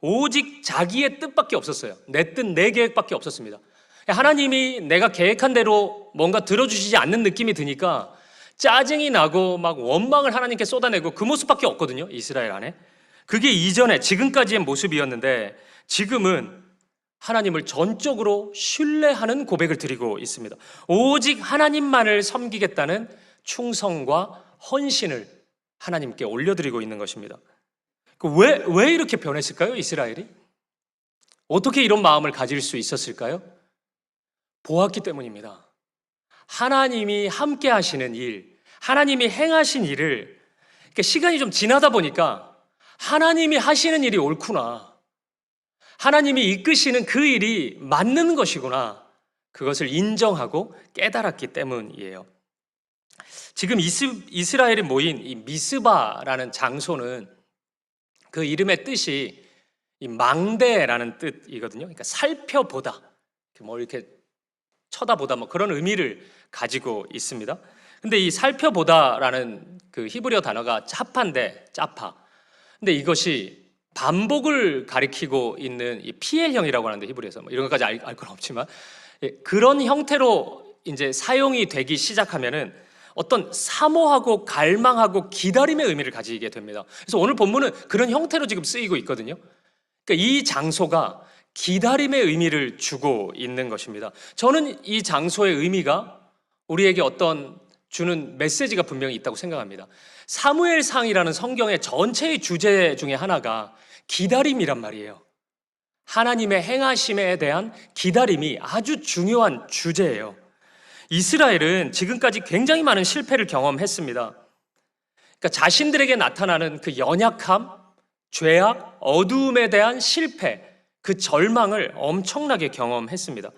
오직 자기의 뜻밖에 없었어요. 내 뜻, 내 계획밖에 없었습니다. 하나님이 내가 계획한 대로 뭔가 들어주시지 않는 느낌이 드니까 짜증이 나고 막 원망을 하나님께 쏟아내고 그 모습밖에 없거든요. 이스라엘 안에. 그게 이전에 지금까지의 모습이었는데 지금은 하나님을 전적으로 신뢰하는 고백을 드리고 있습니다. 오직 하나님만을 섬기겠다는 충성과 헌신을 하나님께 올려드리고 있는 것입니다. 왜 이렇게 변했을까요? 이스라엘이? 어떻게 이런 마음을 가질 수 있었을까요? 보았기 때문입니다. 하나님이 함께 하시는 일, 하나님이 행하신 일을, 그러니까 시간이 좀 지나다 보니까 하나님이 하시는 일이 옳구나, 하나님이 이끄시는 그 일이 맞는 것이구나, 그것을 인정하고 깨달았기 때문이에요. 지금 이스라엘이 모인 이 미스바라는 장소는 그 이름의 뜻이 이 망대라는 뜻이거든요. 그러니까 살펴보다, 뭐 이렇게 쳐다보다, 뭐 그런 의미를 가지고 있습니다. 근데 이 살펴보다라는 그 히브리어 단어가 짜파인데, 짜파. 근데 이것이 반복을 가리키고 있는 이 PL형이라고 하는데, 히브리에서 뭐 이런 것까지 알 건 없지만, 그런 형태로 이제 사용이 되기 시작하면은 어떤 사모하고 갈망하고 기다림의 의미를 가지게 됩니다. 그래서 오늘 본문은 그런 형태로 지금 쓰이고 있거든요. 그러니까 이 장소가 기다림의 의미를 주고 있는 것입니다. 저는 이 장소의 의미가 우리에게 어떤 주는 메시지가 분명히 있다고 생각합니다. 사무엘상이라는 성경의 전체의 주제 중에 하나가 기다림이란 말이에요. 하나님의 행하심에 대한 기다림이 아주 중요한 주제예요. 이스라엘은 지금까지 굉장히 많은 실패를 경험했습니다. 그러니까 자신들에게 나타나는 그 연약함, 죄악, 어두움에 대한 실패, 그 절망을 엄청나게 경험했습니다.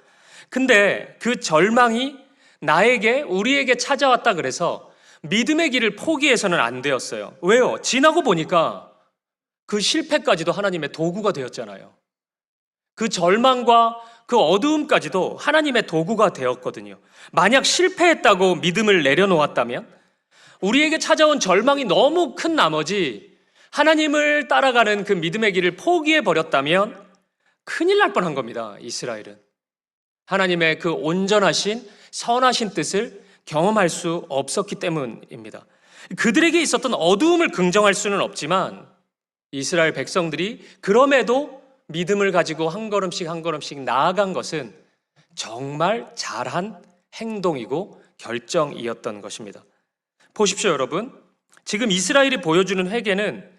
근데 그 절망이 우리에게 찾아왔다 그래서 믿음의 길을 포기해서는 안 되었어요. 왜요? 지나고 보니까 그 실패까지도 하나님의 도구가 되었잖아요. 그 절망과 그 어두움까지도 하나님의 도구가 되었거든요. 만약 실패했다고 믿음을 내려놓았다면, 우리에게 찾아온 절망이 너무 큰 나머지 하나님을 따라가는 그 믿음의 길을 포기해버렸다면 큰일 날 뻔한 겁니다. 이스라엘은 하나님의 그 온전하신 선하신 뜻을 경험할 수 없었기 때문입니다. 그들에게 있었던 어두움을 긍정할 수는 없지만 이스라엘 백성들이 그럼에도 믿음을 가지고 한 걸음씩 한 걸음씩 나아간 것은 정말 잘한 행동이고 결정이었던 것입니다. 보십시오, 여러분. 지금 이스라엘이 보여주는 회개는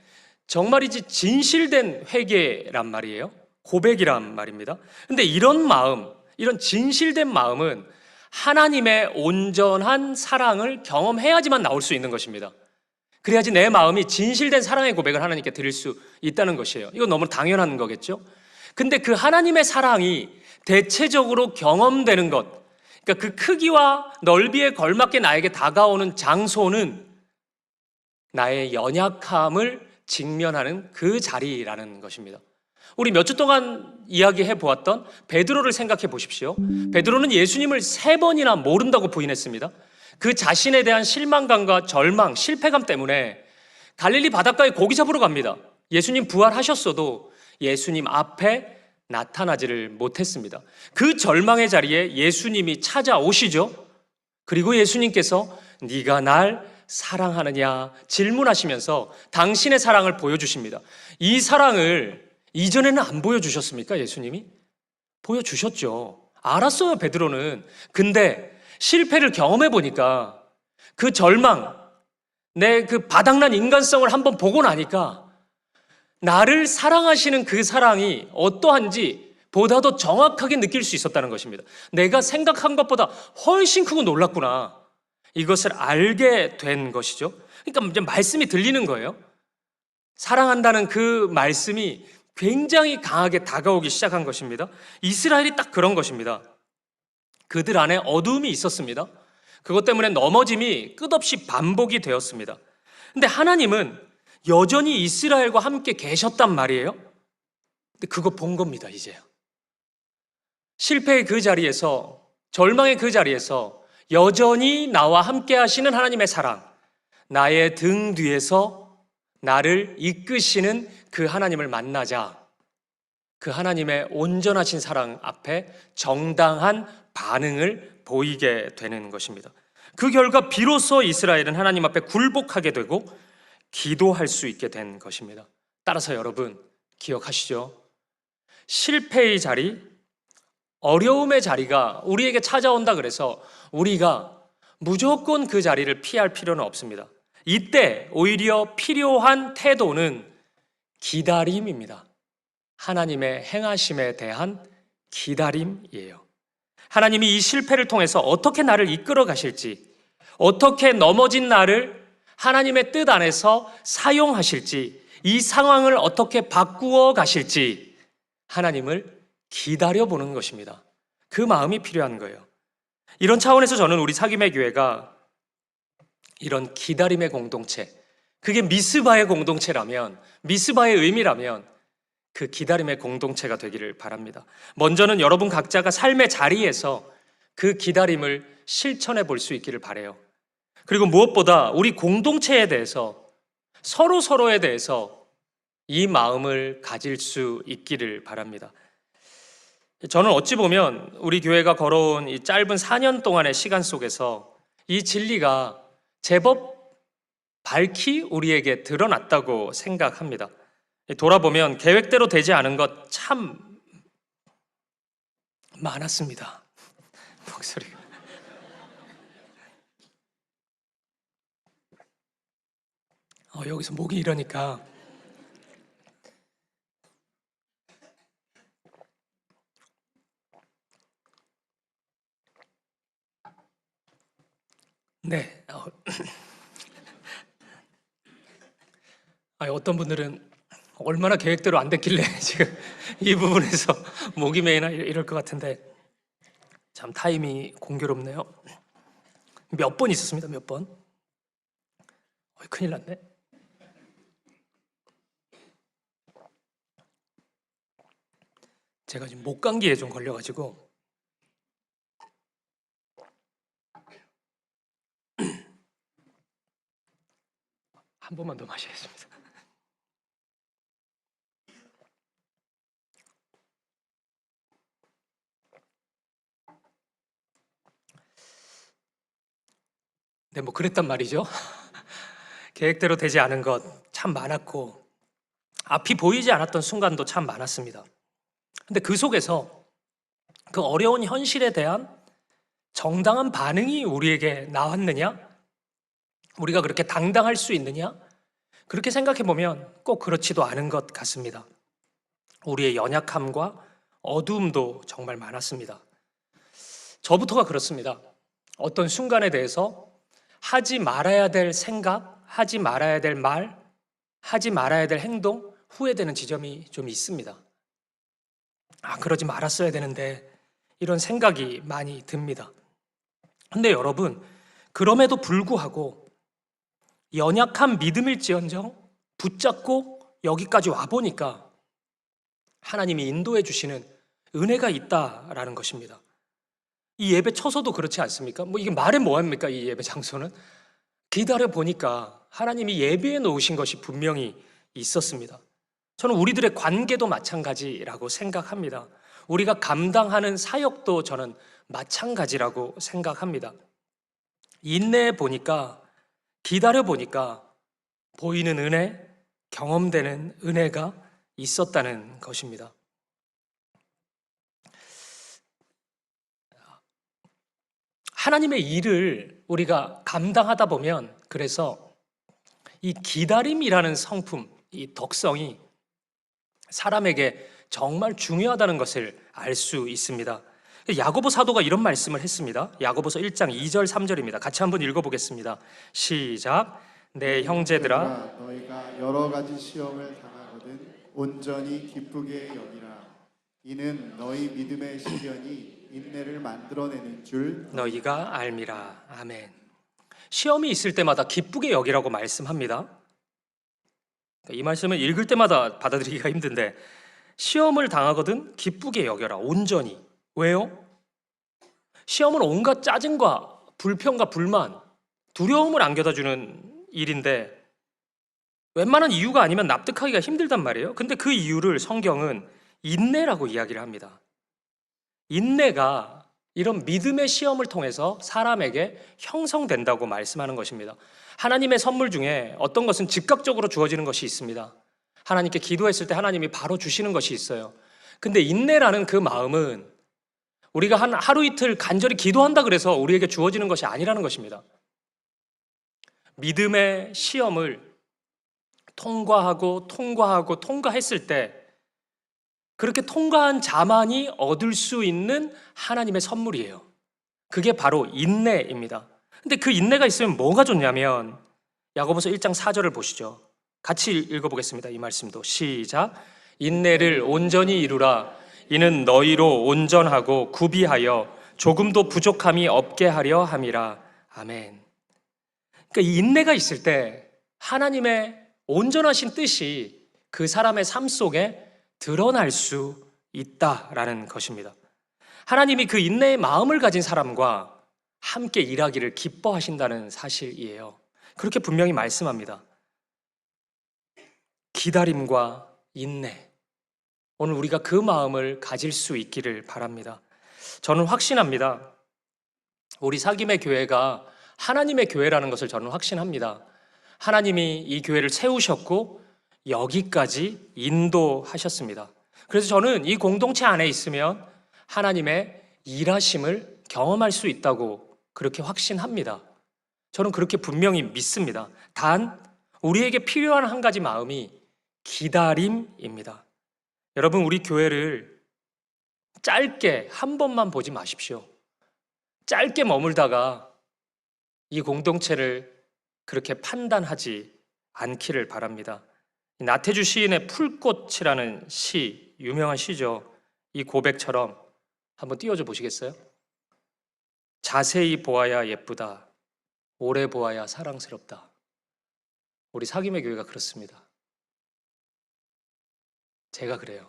정말이지 진실된 회개란 말이에요. 고백이란 말입니다. 근데 이런 마음, 이런 진실된 마음은 하나님의 온전한 사랑을 경험해야지만 나올 수 있는 것입니다. 그래야지 내 마음이 진실된 사랑의 고백을 하나님께 드릴 수 있다는 것이에요. 이건 너무 당연한 거겠죠? 근데 그 하나님의 사랑이 대체적으로 경험되는 것, 그러니까 그 크기와 넓이에 걸맞게 나에게 다가오는 장소는 나의 연약함을 직면하는 그 자리라는 것입니다. 우리 몇 주 동안 이야기해 보았던 베드로를 생각해 보십시오. 베드로는 예수님을 3번이나 모른다고 부인했습니다. 그 자신에 대한 실망감과 절망, 실패감 때문에 갈릴리 바닷가에 고기 잡으러 갑니다. 예수님 부활하셨어도 예수님 앞에 나타나지를 못했습니다. 그 절망의 자리에 예수님이 찾아오시죠. 그리고 예수님께서 네가 날 사랑하느냐 질문하시면서 당신의 사랑을 보여주십니다. 이 사랑을 이전에는 안 보여주셨습니까? 예수님이? 보여주셨죠. 알았어요, 베드로는. 근데 실패를 경험해 보니까 그 절망, 내 그 바닥난 인간성을 한번 보고 나니까 나를 사랑하시는 그 사랑이 어떠한지 보다 더 정확하게 느낄 수 있었다는 것입니다. 내가 생각한 것보다 훨씬 크고 놀랐구나. 이것을 알게 된 것이죠. 그러니까 이제 말씀이 들리는 거예요. 사랑한다는 그 말씀이 굉장히 강하게 다가오기 시작한 것입니다. 이스라엘이 딱 그런 것입니다. 그들 안에 어두움이 있었습니다. 그것 때문에 넘어짐이 끝없이 반복이 되었습니다. 근데 하나님은 여전히 이스라엘과 함께 계셨단 말이에요. 근데 그거 본 겁니다, 이제. 실패의 그 자리에서, 절망의 그 자리에서 여전히 나와 함께 하시는 하나님의 사랑, 나의 등 뒤에서 나를 이끄시는 그 하나님을 만나자. 그 하나님의 온전하신 사랑 앞에 정당한 반응을 보이게 되는 것입니다. 그 결과 비로소 이스라엘은 하나님 앞에 굴복하게 되고 기도할 수 있게 된 것입니다. 따라서 여러분 기억하시죠? 실패의 자리, 어려움의 자리가 우리에게 찾아온다 그래서 우리가 무조건 그 자리를 피할 필요는 없습니다. 이때 오히려 필요한 태도는 기다림입니다. 하나님의 행하심에 대한 기다림이에요. 하나님이 이 실패를 통해서 어떻게 나를 이끌어 가실지, 어떻게 넘어진 나를 하나님의 뜻 안에서 사용하실지, 이 상황을 어떻게 바꾸어 가실지 하나님을 기다려보는 것입니다. 그 마음이 필요한 거예요. 이런 차원에서 저는 우리 사귐의 교회가 이런 기다림의 공동체, 그게 미스바의 공동체라면, 미스바의 의미라면 그 기다림의 공동체가 되기를 바랍니다. 먼저는 여러분 각자가 삶의 자리에서 그 기다림을 실천해 볼 수 있기를 바라요. 그리고 무엇보다 우리 공동체에 대해서, 서로에 대해서 이 마음을 가질 수 있기를 바랍니다. 저는 어찌 보면 우리 교회가 걸어온 이 짧은 4년 동안의 시간 속에서 이 진리가 제법 밝히 우리에게 드러났다고 생각합니다. 돌아보면 계획대로 되지 않은 것 참 많았습니다. 목소리가. 여기서 목이 이러니까 네. 어떤 분들은 얼마나 계획대로 안 됐길래 지금 이 부분에서 목이 메이나 이럴 것 같은데 참 타임이 공교롭네요. 몇 번 있었습니다. 몇 번. 큰일 났네. 제가 지금 목감기에 좀 걸려가지고 한 번만 더 마셔야겠습니다. 네, 뭐 그랬단 말이죠. 계획대로 되지 않은 것 참 많았고 앞이 보이지 않았던 순간도 참 많았습니다. 근데 그 속에서 그 어려운 현실에 대한 정당한 반응이 우리에게 나왔느냐? 우리가 그렇게 당당할 수 있느냐? 그렇게 생각해 보면 꼭 그렇지도 않은 것 같습니다. 우리의 연약함과 어두움도 정말 많았습니다. 저부터가 그렇습니다. 어떤 순간에 대해서 하지 말아야 될 생각, 하지 말아야 될 말, 하지 말아야 될 행동, 후회되는 지점이 좀 있습니다. 그러지 말았어야 되는데 이런 생각이 많이 듭니다. 근데 여러분, 그럼에도 불구하고 연약한 믿음일지언정 붙잡고 여기까지 와보니까 하나님이 인도해 주시는 은혜가 있다라는 것입니다. 이 예배 쳐서도 그렇지 않습니까? 이게 말해 뭐합니까? 이 예배 장소는 기다려 보니까 하나님이 예비해 놓으신 것이 분명히 있었습니다. 저는 우리들의 관계도 마찬가지라고 생각합니다. 우리가 감당하는 사역도 저는 마찬가지라고 생각합니다. 인내해 보니까, 기다려 보니까 보이는 은혜, 경험되는 은혜가 있었다는 것입니다. 하나님의 일을 우리가 감당하다 보면 그래서 이 기다림이라는 성품, 이 덕성이 사람에게 정말 중요하다는 것을 알 수 있습니다. 야고보 사도가 이런 말씀을 했습니다. 야고보서 1장 2절 3절입니다. 같이 한번 읽어보겠습니다. 시작. 내 형제들아, 너희가 여러 가지 시험을 당하거든 온전히 기쁘게 여기라. 이는 너희 믿음의 시련이 인내를 만들어내는 줄 너희가 알미라. 아멘. 시험이 있을 때마다 기쁘게 여기라고 말씀합니다. 이 말씀을 읽을 때마다 받아들이기가 힘든데, 시험을 당하거든 기쁘게 여겨라. 온전히. 왜요? 시험은 온갖 짜증과 불평과 불만, 두려움을 안겨다 주는 일인데 웬만한 이유가 아니면 납득하기가 힘들단 말이에요. 근데 그 이유를 성경은 인내라고 이야기를 합니다. 인내가 이런 믿음의 시험을 통해서 사람에게 형성된다고 말씀하는 것입니다. 하나님의 선물 중에 어떤 것은 즉각적으로 주어지는 것이 있습니다. 하나님께 기도했을 때 하나님이 바로 주시는 것이 있어요. 근데 인내라는 그 마음은 우리가 한 하루 이틀 간절히 기도한다 그래서 우리에게 주어지는 것이 아니라는 것입니다. 믿음의 시험을 통과했을 때 그렇게 통과한 자만이 얻을 수 있는 하나님의 선물이에요. 그게 바로 인내입니다. 근데 그 인내가 있으면 뭐가 좋냐면 야고보서 1장 4절을 보시죠. 같이 읽어보겠습니다. 이 말씀도 시작. 인내를 온전히 이루라. 이는 너희로 온전하고 구비하여 조금도 부족함이 없게 하려 함이라. 아멘. 그러니까 이 인내가 있을 때 하나님의 온전하신 뜻이 그 사람의 삶 속에 드러날 수 있다라는 것입니다. 하나님이 그 인내의 마음을 가진 사람과 함께 일하기를 기뻐하신다는 사실이에요. 그렇게 분명히 말씀합니다. 기다림과 인내. 오늘 우리가 그 마음을 가질 수 있기를 바랍니다. 저는 확신합니다. 우리 사김의 교회가 하나님의 교회라는 것을 저는 확신합니다. 하나님이 이 교회를 세우셨고 여기까지 인도하셨습니다. 그래서 저는 이 공동체 안에 있으면 하나님의 일하심을 경험할 수 있다고 그렇게 확신합니다. 저는 그렇게 분명히 믿습니다. 단 우리에게 필요한 한 가지 마음이 기다림입니다. 여러분, 우리 교회를 짧게 한 번만 보지 마십시오. 짧게 머물다가 이 공동체를 그렇게 판단하지 않기를 바랍니다. 나태주 시인의 풀꽃이라는 시, 유명한 시죠. 이 고백처럼 한번 띄워줘 보시겠어요? 자세히 보아야 예쁘다. 오래 보아야 사랑스럽다. 우리 사김의 교회가 그렇습니다. 제가 그래요.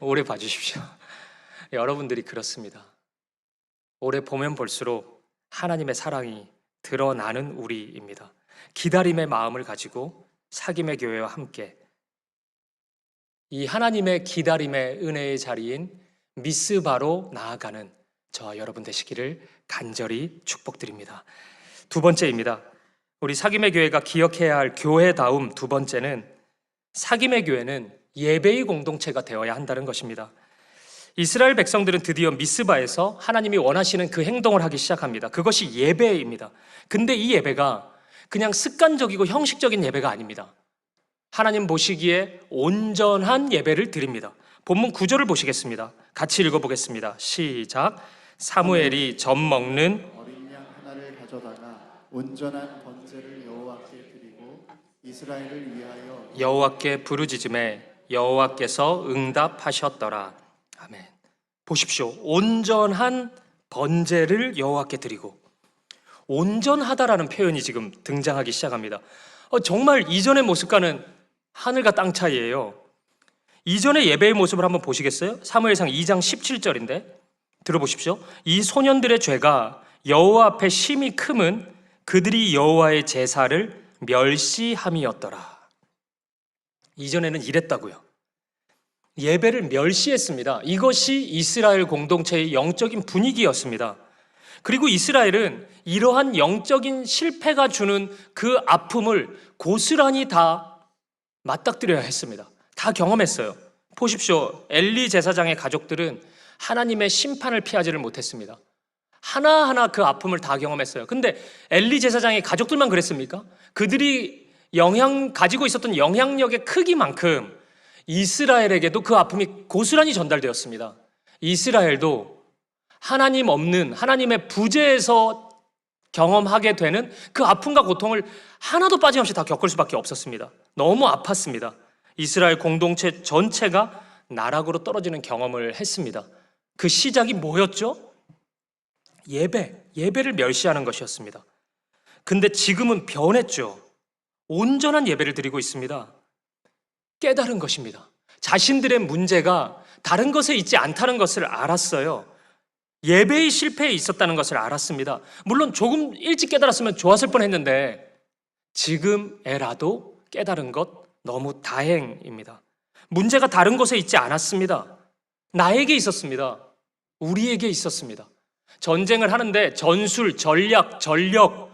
오래 봐주십시오. 여러분들이 그렇습니다. 오래 보면 볼수록 하나님의 사랑이 드러나는 우리입니다. 기다림의 마음을 가지고 사김의 교회와 함께 이 하나님의 기다림의 은혜의 자리인 미스바로 나아가는 저와 여러분 되시기를 간절히 축복드립니다. 두 번째입니다. 우리 사김의 교회가 기억해야 할 교회다움 두 번째는 사김의 교회는 예배의 공동체가 되어야 한다는 것입니다. 이스라엘 백성들은 드디어 미스바에서 하나님이 원하시는 그 행동을 하기 시작합니다. 그것이 예배입니다. 근데 이 예배가 그냥 습관적이고 형식적인 예배가 아닙니다. 하나님 보시기에 온전한 예배를 드립니다. 본문 9절을 보시겠습니다. 같이 읽어보겠습니다. 시작. 사무엘이 젖 먹는 어린 양 하나를 가져다가 온전한 번제를 여호와께 드리고 이스라엘을 위하여 여호와께 부르짖음에 여호와께서 응답하셨더라. 아멘. 보십시오. 온전한 번제를 여호와께 드리고 온전하다라는 표현이 지금 등장하기 시작합니다. 정말 이전의 모습과는 하늘과 땅 차이예요. 이전의 예배의 모습을 한번 보시겠어요? 사무엘상 2장 17절인데 들어보십시오. 이 소년들의 죄가 여호와 앞에 심히 크면 그들이 여호와의 제사를 멸시함이었더라. 이전에는 이랬다고요. 예배를 멸시했습니다. 이것이 이스라엘 공동체의 영적인 분위기였습니다. 그리고 이스라엘은 이러한 영적인 실패가 주는 그 아픔을 고스란히 다 맞닥뜨려야 했습니다. 다 경험했어요. 보십시오. 엘리 제사장의 가족들은 하나님의 심판을 피하지를 못했습니다. 하나하나 그 아픔을 다 경험했어요. 근데 엘리 제사장의 가족들만 그랬습니까? 그들이 가지고 있었던 영향력의 크기만큼 이스라엘에게도 그 아픔이 고스란히 전달되었습니다. 이스라엘도 하나님 없는 하나님의 부재에서 경험하게 되는 그 아픔과 고통을 하나도 빠짐없이 다 겪을 수밖에 없었습니다. 너무 아팠습니다. 이스라엘 공동체 전체가 나락으로 떨어지는 경험을 했습니다. 그 시작이 뭐였죠? 예배를 멸시하는 것이었습니다. 근데 지금은 변했죠. 온전한 예배를 드리고 있습니다. 깨달은 것입니다. 자신들의 문제가 다른 것에 있지 않다는 것을 알았어요. 예배의 실패에 있었다는 것을 알았습니다. 물론 조금 일찍 깨달았으면 좋았을 뻔했는데 지금에라도 깨달은 것 너무 다행입니다. 문제가 다른 곳에 있지 않았습니다. 나에게 있었습니다. 우리에게 있었습니다. 전쟁을 하는데 전술, 전략, 전력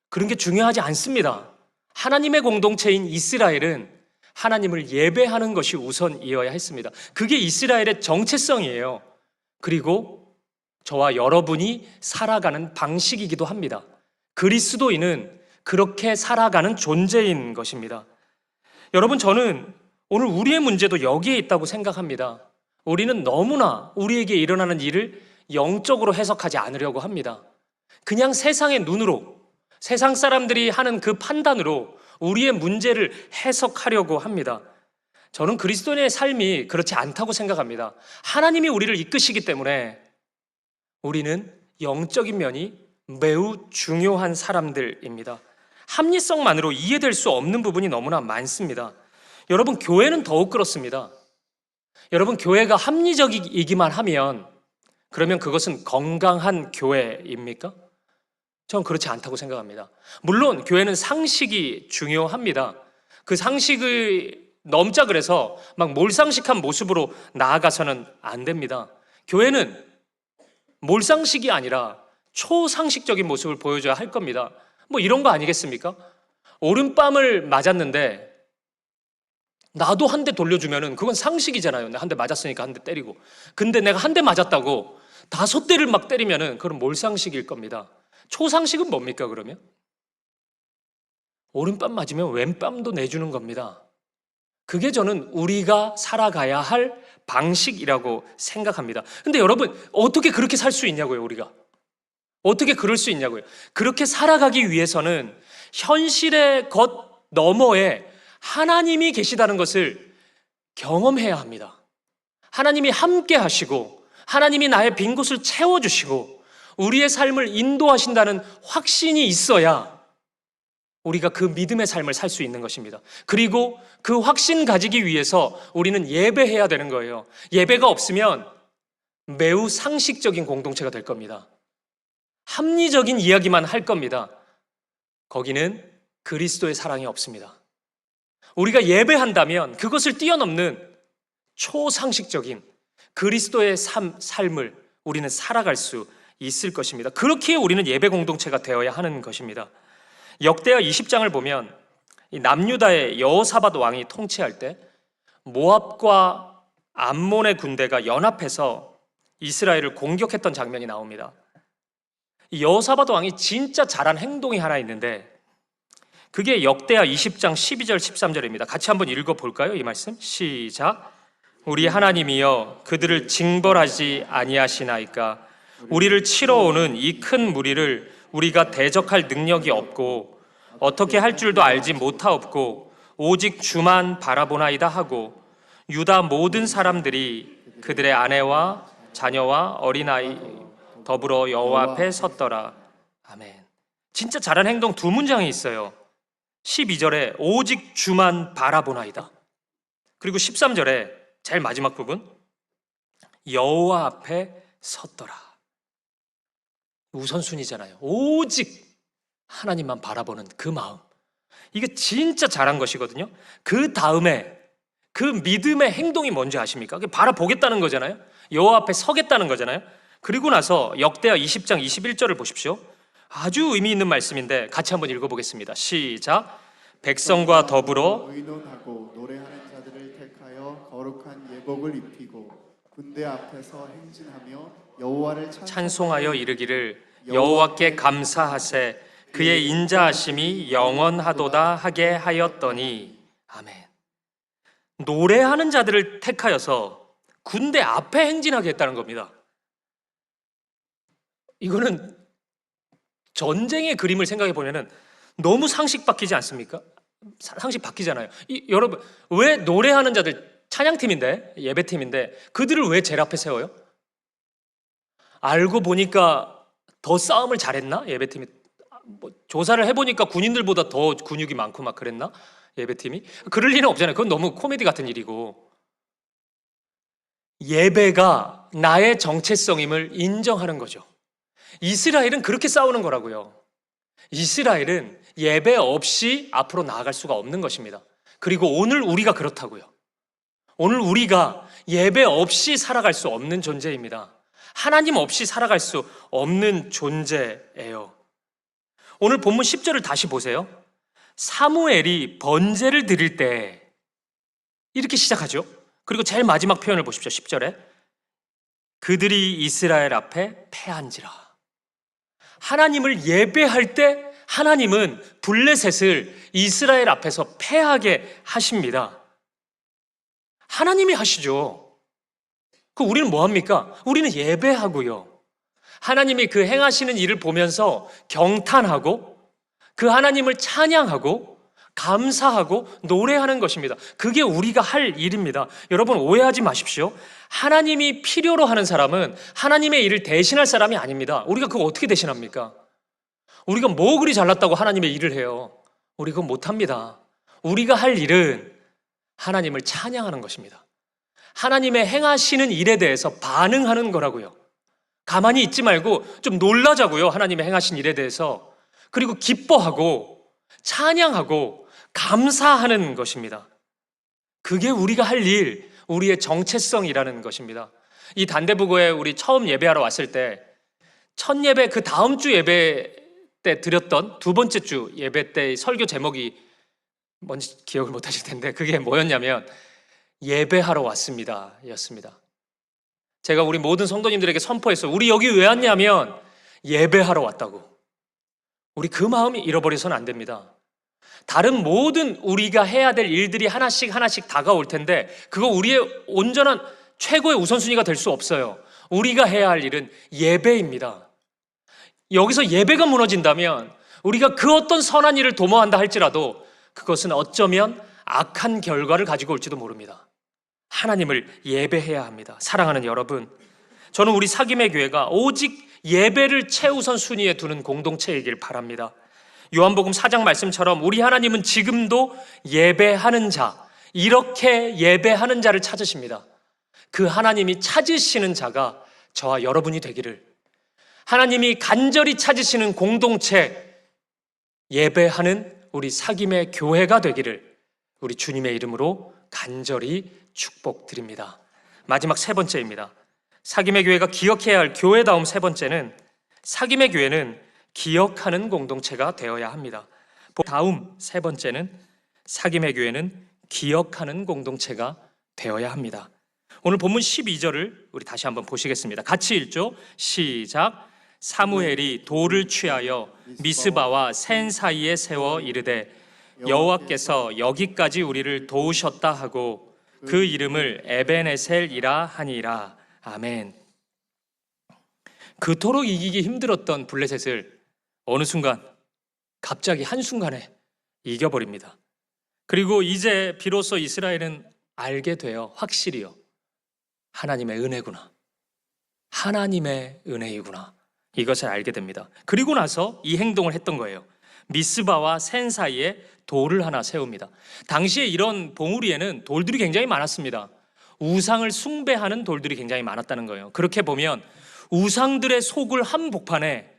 그런 게 중요하지 않습니다. 하나님의 공동체인 이스라엘은 하나님을 예배하는 것이 우선이어야 했습니다. 그게 이스라엘의 정체성이에요. 그리고 저와 여러분이 살아가는 방식이기도 합니다. 그리스도인은 그렇게 살아가는 존재인 것입니다. 여러분, 저는 오늘 우리의 문제도 여기에 있다고 생각합니다. 우리는 너무나 우리에게 일어나는 일을 영적으로 해석하지 않으려고 합니다. 그냥 세상의 눈으로, 세상 사람들이 하는 그 판단으로 우리의 문제를 해석하려고 합니다. 저는 그리스도인의 삶이 그렇지 않다고 생각합니다. 하나님이 우리를 이끄시기 때문에 우리는 영적인 면이 매우 중요한 사람들입니다. 합리성만으로 이해될 수 없는 부분이 너무나 많습니다. 여러분, 교회는 더욱 그렇습니다. 여러분, 교회가 합리적이기만 하면 그러면 그것은 건강한 교회입니까? 전 그렇지 않다고 생각합니다. 물론 교회는 상식이 중요합니다. 그 상식을 넘자 그래서 막 몰상식한 모습으로 나아가서는 안 됩니다. 교회는 몰상식이 아니라 초상식적인 모습을 보여줘야 할 겁니다. 뭐 이런 거 아니겠습니까? 오른뺨을 맞았는데 나도 한 대 돌려주면은 그건 상식이잖아요. 내가 한 대 맞았으니까 한 대 때리고. 근데 내가 한 대 맞았다고 5대를 막 때리면은 그건 몰상식일 겁니다. 초상식은 뭡니까, 그러면? 오른뺨 맞으면 왼뺨도 내주는 겁니다. 그게 저는 우리가 살아가야 할 방식이라고 생각합니다. 근데 여러분, 어떻게 그렇게 살 수 있냐고요, 우리가? 어떻게 그럴 수 있냐고요? 그렇게 살아가기 위해서는 현실의 것 너머에 하나님이 계시다는 것을 경험해야 합니다. 하나님이 함께 하시고 하나님이 나의 빈 곳을 채워주시고 우리의 삶을 인도하신다는 확신이 있어야 우리가 그 믿음의 삶을 살 수 있는 것입니다. 그리고 그 확신 가지기 위해서 우리는 예배해야 되는 거예요. 예배가 없으면 매우 상식적인 공동체가 될 겁니다. 합리적인 이야기만 할 겁니다. 거기는 그리스도의 사랑이 없습니다. 우리가 예배한다면 그것을 뛰어넘는 초상식적인 그리스도의 삶을 우리는 살아갈 수 있을 것입니다. 그렇기에 우리는 예배 공동체가 되어야 하는 것입니다. 역대하 20장을 보면 이 남유다의 여호사밧 왕이 통치할 때 모압과 암몬의 군대가 연합해서 이스라엘을 공격했던 장면이 나옵니다. 이 여호사밧 왕이 진짜 잘한 행동이 하나 있는데 그게 역대하 20장 12절 13절입니다. 같이 한번 읽어볼까요? 이 말씀 시작. 우리 하나님이여 그들을 징벌하지 아니하시나이까. 우리를 치러 오는 이 큰 무리를 우리가 대적할 능력이 없고 어떻게 할 줄도 알지 못하옵고 오직 주만 바라보나이다 하고 유다 모든 사람들이 그들의 아내와 자녀와 어린아이 더불어 여호와 앞에 섰더라. 아멘. 진짜 잘한 행동 두 문장이 있어요. 12절에 오직 주만 바라보나이다. 그리고 13절에 제일 마지막 부분 여호와 앞에 섰더라. 우선순위잖아요. 오직 하나님만 바라보는 그 마음. 이게 진짜 잘한 것이거든요. 그 다음에 그 믿음의 행동이 뭔지 아십니까? 그게 바라보겠다는 거잖아요. 여호와 앞에 서겠다는 거잖아요. 그리고 나서 역대하 20장 21절을 보십시오. 아주 의미 있는 말씀인데 같이 한번 읽어보겠습니다. 시작. 백성과 더불어 의논하고 노래하는 자들을 택하여 거룩한 예복을 입히고 군대 앞에서 행진하며 여호와를 찬송하여 이르기를 여호와께 감사하세 그의 인자하심이 영원하도다 하게 하였더니. 아멘. 노래하는 자들을 택하여서 군대 앞에 행진하게 했다는 겁니다. 이거는 전쟁의 그림을 생각해 보면은 너무 상식 바뀌지 않습니까? 상식 바뀌잖아요. 여러분, 왜 노래하는 자들 찬양팀인데, 예배팀인데 그들을 왜 제일 앞에 세워요? 알고 보니까 더 싸움을 잘했나? 예배팀이 뭐 조사를 해보니까 군인들보다 더 근육이 많고 막 그랬나? 예배팀이? 그럴 리는 없잖아요. 그건 너무 코미디 같은 일이고. 예배가 나의 정체성임을 인정하는 거죠. 이스라엘은 그렇게 싸우는 거라고요. 이스라엘은 예배 없이 앞으로 나아갈 수가 없는 것입니다. 그리고 오늘 우리가 그렇다고요. 오늘 우리가 예배 없이 살아갈 수 없는 존재입니다. 하나님 없이 살아갈 수 없는 존재예요. 오늘 본문 10절을 다시 보세요. 사무엘이 번제를 드릴 때 이렇게 시작하죠. 그리고 제일 마지막 표현을 보십시오. 10절에 그들이 이스라엘 앞에 패한지라. 하나님을 예배할 때 하나님은 블레셋을 이스라엘 앞에서 패하게 하십니다. 하나님이 하시죠. 우리는 뭐 합니까? 우리는 예배하고요. 하나님이 그 행하시는 일을 보면서 경탄하고 그 하나님을 찬양하고 감사하고 노래하는 것입니다. 그게 우리가 할 일입니다. 여러분 오해하지 마십시오. 하나님이 필요로 하는 사람은 하나님의 일을 대신할 사람이 아닙니다. 우리가 그거 어떻게 대신합니까? 우리가 뭐 그리 잘났다고 하나님의 일을 해요? 우리 그거 못합니다. 우리가 할 일은 하나님을 찬양하는 것입니다. 하나님의 행하시는 일에 대해서 반응하는 거라고요. 가만히 있지 말고 좀 놀라자고요. 하나님의 행하신 일에 대해서. 그리고 기뻐하고 찬양하고 감사하는 것입니다. 그게 우리가 할 일, 우리의 정체성이라는 것입니다. 이 단대부고에 우리 처음 예배하러 왔을 때 첫 예배 그 다음 주 예배 때 드렸던 두 번째 주 예배 때 설교 제목이 뭔지 기억을 못 하실 텐데 그게 뭐였냐면 예배하러 왔습니다 였습니다. 제가 우리 모든 성도님들에게 선포했어요. 우리 여기 왜 왔냐면 예배하러 왔다고. 우리 그 마음이 잃어버려서는 안 됩니다. 다른 모든 우리가 해야 될 일들이 하나씩 다가올 텐데 그거 우리의 온전한 최고의 우선순위가 될 수 없어요. 우리가 해야 할 일은 예배입니다. 여기서 예배가 무너진다면 우리가 그 어떤 선한 일을 도모한다 할지라도 그것은 어쩌면 악한 결과를 가지고 올지도 모릅니다. 하나님을 예배해야 합니다. 사랑하는 여러분, 저는 우리 사김의 교회가 오직 예배를 최우선 순위에 두는 공동체이길 바랍니다. 요한복음 4장 말씀처럼 우리 하나님은 지금도 예배하는 자, 이렇게 예배하는 자를 찾으십니다. 그 하나님이 찾으시는 자가 저와 여러분이 되기를, 하나님이 간절히 찾으시는 공동체, 예배하는 우리 사김의 교회가 되기를 우리 주님의 이름으로 간절히 축복드립니다. 마지막 세 번째입니다. 사김의 교회가 기억해야 할 교회다움 세 번째는 사김의 교회는 기억하는 공동체가 되어야 합니다. 다음 세 번째는 사김의 교회는 기억하는 공동체가 되어야 합니다. 오늘 본문 12절을 우리 다시 한번 보시겠습니다. 같이 읽죠. 시작. 사무엘이 돌을 취하여 미스바와 센 사이에 세워 이르되 여호와께서 여기까지 우리를 도우셨다 하고 그 이름을 에벤에셀이라 하니라. 아멘. 그토록 이기기 힘들었던 블레셋을 어느 순간 갑자기 한순간에 이겨버립니다. 그리고 이제 비로소 이스라엘은 알게 돼요. 확실히요. 하나님의 은혜구나. 하나님의 은혜이구나. 이것을 알게 됩니다. 그리고 나서 이 행동을 했던 거예요. 미스바와 센 사이에 돌을 하나 세웁니다. 당시에 이런 봉우리에는 돌들이 굉장히 많았습니다. 우상을 숭배하는 돌들이 굉장히 많았다는 거예요. 그렇게 보면 우상들의 속을 한복판에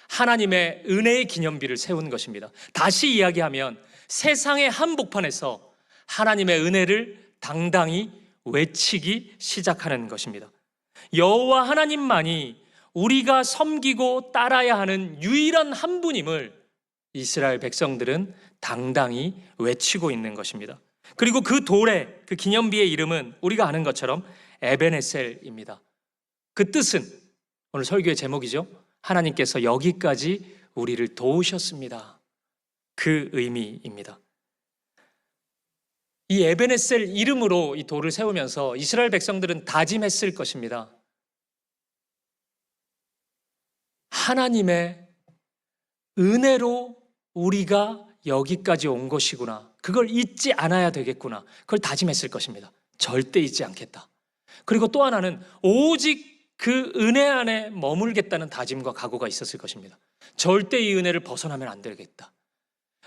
하나님의 은혜의 기념비를 세운 것입니다. 다시 이야기하면 세상의 한복판에서 하나님의 은혜를 당당히 외치기 시작하는 것입니다. 여호와 하나님만이 우리가 섬기고 따라야 하는 유일한 한 분임을 이스라엘 백성들은 당당히 외치고 있는 것입니다. 그리고 그 돌의 그 기념비의 이름은 우리가 아는 것처럼 에벤에셀입니다. 그 뜻은 오늘 설교의 제목이죠. 하나님께서 여기까지 우리를 도우셨습니다. 그 의미입니다. 이 에벤에셀 이름으로 이 돌을 세우면서 이스라엘 백성들은 다짐했을 것입니다. 하나님의 은혜로 우리가 여기까지 온 것이구나. 그걸 잊지 않아야 되겠구나. 그걸 다짐했을 것입니다. 절대 잊지 않겠다. 그리고 또 하나는 오직 그 은혜 안에 머물겠다는 다짐과 각오가 있었을 것입니다. 절대 이 은혜를 벗어나면 안 되겠다.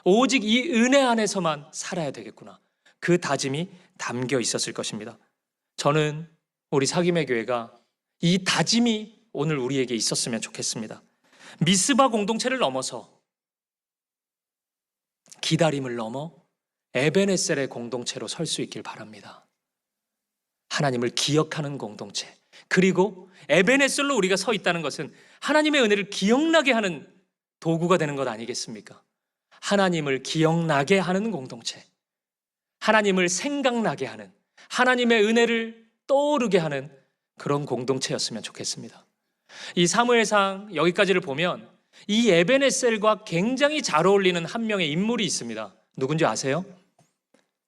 오직 이 은혜 안에서만 살아야 되겠구나. 그 다짐이 담겨 있었을 것입니다. 저는 우리 사김의 교회가 이 다짐이 오늘 우리에게 있었으면 좋겠습니다. 미스바 공동체를 넘어서 기다림을 넘어 에벤에셀의 공동체로 설 수 있길 바랍니다. 하나님을 기억하는 공동체. 그리고 에벤에셀로 우리가 서 있다는 것은 하나님의 은혜를 기억나게 하는 도구가 되는 것 아니겠습니까? 하나님을 기억나게 하는 공동체. 하나님을 생각나게 하는, 하나님의 은혜를 떠오르게 하는 그런 공동체였으면 좋겠습니다. 이 사무엘상 여기까지를 보면 이 에베네셀과 굉장히 잘 어울리는 한 명의 인물이 있습니다. 누군지 아세요?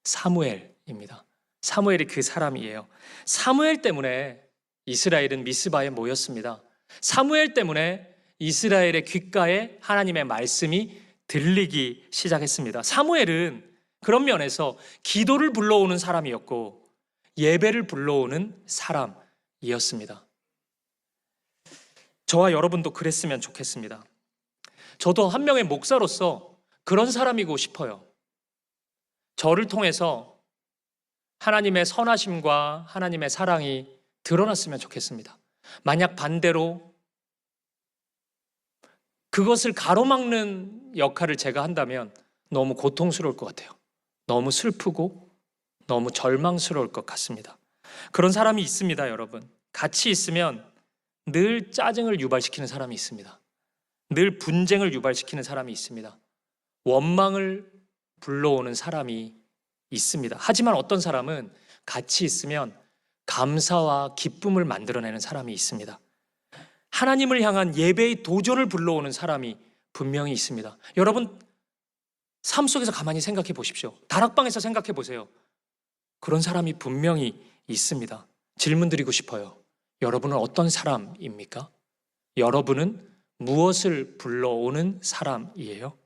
사무엘입니다. 사무엘이 그 사람이에요. 사무엘 때문에 이스라엘은 미스바에 모였습니다. 사무엘 때문에 이스라엘의 귓가에 하나님의 말씀이 들리기 시작했습니다. 사무엘은 그런 면에서 기도를 불러오는 사람이었고 예배를 불러오는 사람이었습니다. 저와 여러분도 그랬으면 좋겠습니다. 저도 한 명의 목사로서 그런 사람이고 싶어요. 저를 통해서 하나님의 선하심과 하나님의 사랑이 드러났으면 좋겠습니다. 만약 반대로 그것을 가로막는 역할을 제가 한다면 너무 고통스러울 것 같아요. 너무 슬프고 너무 절망스러울 것 같습니다. 그런 사람이 있습니다, 여러분. 같이 있으면 늘 짜증을 유발시키는 사람이 있습니다. 늘 분쟁을 유발시키는 사람이 있습니다. 원망을 불러오는 사람이 있습니다. 하지만 어떤 사람은 같이 있으면 감사와 기쁨을 만들어내는 사람이 있습니다. 하나님을 향한 예배의 도전을 불러오는 사람이 분명히 있습니다. 여러분, 삶 속에서 가만히 생각해 보십시오. 다락방에서 생각해 보세요. 그런 사람이 분명히 있습니다. 질문 드리고 싶어요. 여러분은 어떤 사람입니까? 여러분은 무엇을 불러오는 사람이에요?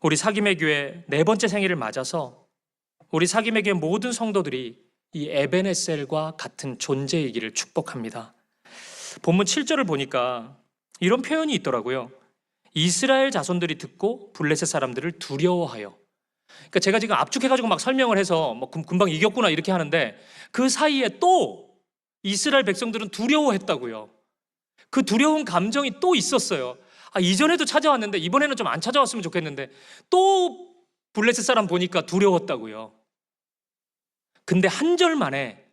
우리 사김의 교회 4번째 생일을 맞아서 우리 사김의 교회 모든 성도들이 이 에베네셀과 같은 존재이기를 축복합니다. 본문 7절을 보니까 이런 표현이 있더라고요. 이스라엘 자손들이 듣고 블레셋 사람들을 두려워하여. 그러니까 제가 지금 압축해가지고 막 설명을 해서 뭐 금방 이겼구나 이렇게 하는데 그 사이에 또 이스라엘 백성들은 두려워했다고요. 그 두려운 감정이 또 있었어요. 이전에도 찾아왔는데 이번에는 좀 안 찾아왔으면 좋겠는데 또 블레셋 사람 보니까 두려웠다고요. 근데 한 절 만에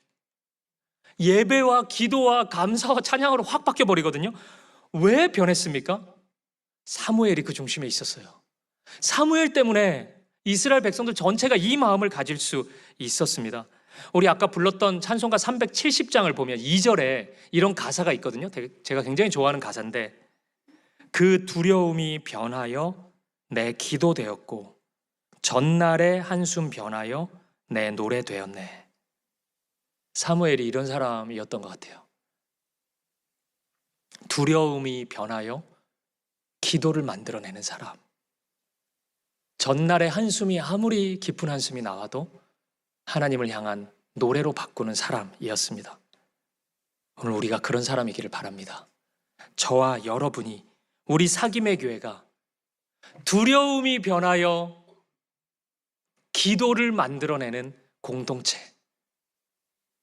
예배와 기도와 감사와 찬양으로 확 바뀌어버리거든요. 왜 변했습니까? 사무엘이 그 중심에 있었어요. 사무엘 때문에 이스라엘 백성들 전체가 이 마음을 가질 수 있었습니다. 우리 아까 불렀던 찬송가 370장을 보면 2절에 이런 가사가 있거든요. 제가 굉장히 좋아하는 가사인데 그 두려움이 변하여 내 기도 되었고 전날의 한숨 변하여 내 노래 되었네. 사무엘이 이런 사람이었던 것 같아요. 두려움이 변하여 기도를 만들어내는 사람. 전날의 한숨이 아무리 깊은 한숨이 나와도 하나님을 향한 노래로 바꾸는 사람이었습니다. 오늘 우리가 그런 사람이기를 바랍니다. 저와 여러분이 우리 사김의 교회가 두려움이 변하여 기도를 만들어내는 공동체,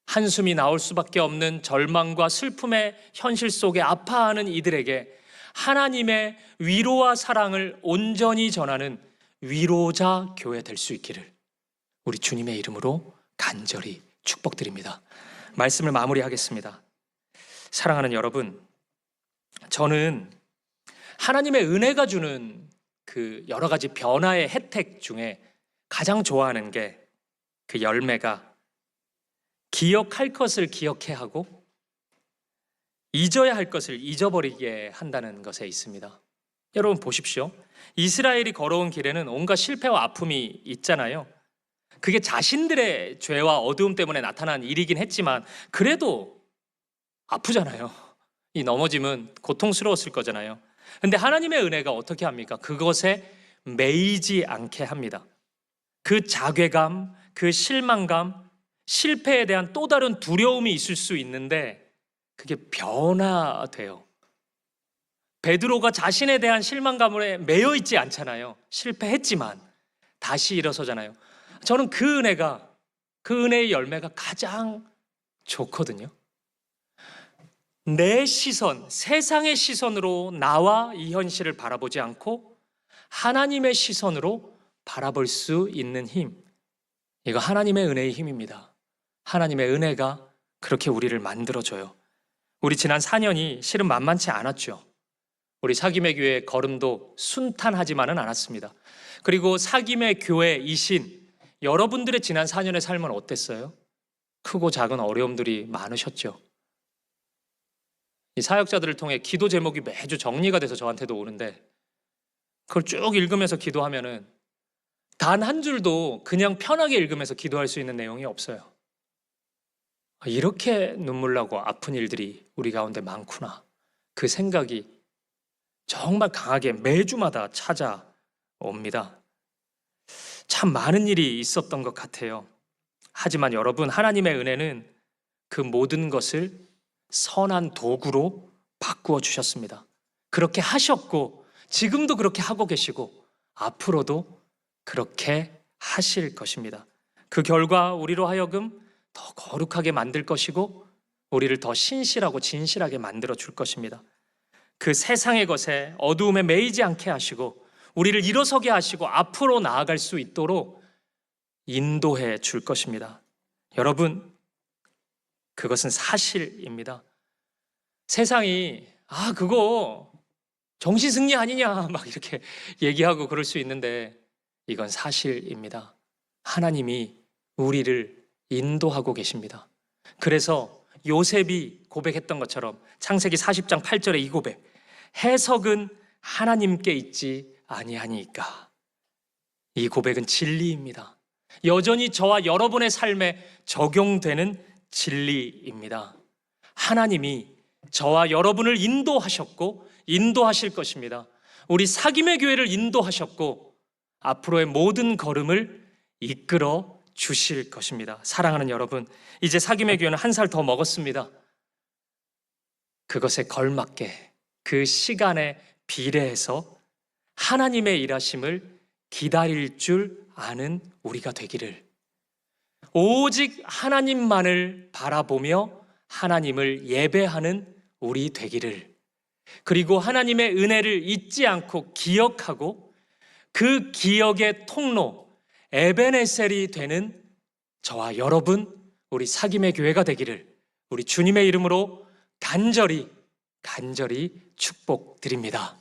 한숨이 나올 수밖에 없는 절망과 슬픔의 현실 속에 아파하는 이들에게 하나님의 위로와 사랑을 온전히 전하는 위로자 교회 될 수 있기를 우리 주님의 이름으로 간절히 축복드립니다. 말씀을 마무리하겠습니다. 사랑하는 여러분, 저는 하나님의 은혜가 주는 그 여러 가지 변화의 혜택 중에 가장 좋아하는 게 그 열매가 기억할 것을 기억해야 하고 잊어야 할 것을 잊어버리게 한다는 것에 있습니다. 여러분 보십시오. 이스라엘이 걸어온 길에는 온갖 실패와 아픔이 있잖아요. 그게 자신들의 죄와 어두움 때문에 나타난 일이긴 했지만 그래도 아프잖아요. 이 넘어짐은 고통스러웠을 거잖아요. 근데 하나님의 은혜가 어떻게 합니까? 그것에 매이지 않게 합니다. 그 자괴감, 그 실망감, 실패에 대한 또 다른 두려움이 있을 수 있는데 그게 변화돼요. 베드로가 자신에 대한 실망감에 매여 있지 않잖아요. 실패했지만 다시 일어서잖아요. 저는 그 은혜가, 그 은혜의 열매가 가장 좋거든요. 내 시선, 세상의 시선으로 나와 이 현실을 바라보지 않고 하나님의 시선으로 바라볼 수 있는 힘, 이거 하나님의 은혜의 힘입니다. 하나님의 은혜가 그렇게 우리를 만들어줘요. 우리 지난 4년이 실은 만만치 않았죠. 우리 사김의 교회의 걸음도 순탄하지만은 않았습니다. 그리고 사김의 교회이신 여러분들의 지난 4년의 삶은 어땠어요? 크고 작은 어려움들이 많으셨죠. 이 사역자들을 통해 기도 제목이 매주 정리가 돼서 저한테도 오는데 그걸 쭉 읽으면서 기도하면은 단 한 줄도 그냥 편하게 읽으면서 기도할 수 있는 내용이 없어요. 이렇게 눈물 나고 아픈 일들이 우리 가운데 많구나. 그 생각이 정말 강하게 매주마다 찾아옵니다. 참 많은 일이 있었던 것 같아요. 하지만 여러분, 하나님의 은혜는 그 모든 것을 선한 도구로 바꾸어 주셨습니다. 그렇게 하셨고 지금도 그렇게 하고 계시고 앞으로도 그렇게 하실 것입니다. 그 결과 우리로 하여금 더 거룩하게 만들 것이고 우리를 더 신실하고 진실하게 만들어 줄 것입니다. 그 세상의 것에 어두움에 매이지 않게 하시고 우리를 일어서게 하시고 앞으로 나아갈 수 있도록 인도해 줄 것입니다. 여러분, 그것은 사실입니다. 세상이 그거 정신승리 아니냐 막 이렇게 얘기하고 그럴 수 있는데 이건 사실입니다. 하나님이 우리를 인도하고 계십니다. 그래서 요셉이 고백했던 것처럼 창세기 40장 8절의 이 고백, 해석은 하나님께 있지 아니하니까. 이 고백은 진리입니다. 여전히 저와 여러분의 삶에 적용되는 진리입니다. 하나님이 저와 여러분을 인도하셨고 인도하실 것입니다. 우리 사김의 교회를 인도하셨고 앞으로의 모든 걸음을 이끌어 주실 것입니다. 사랑하는 여러분, 이제 사김의 교회는 한 살 더 먹었습니다. 그것에 걸맞게 그 시간에 비례해서 하나님의 일하심을 기다릴 줄 아는 우리가 되기를, 오직 하나님만을 바라보며 하나님을 예배하는 우리 되기를, 그리고 하나님의 은혜를 잊지 않고 기억하고 그 기억의 통로 에베네셀이 되는 저와 여러분, 우리 사김의 교회가 되기를 우리 주님의 이름으로 간절히 축복드립니다.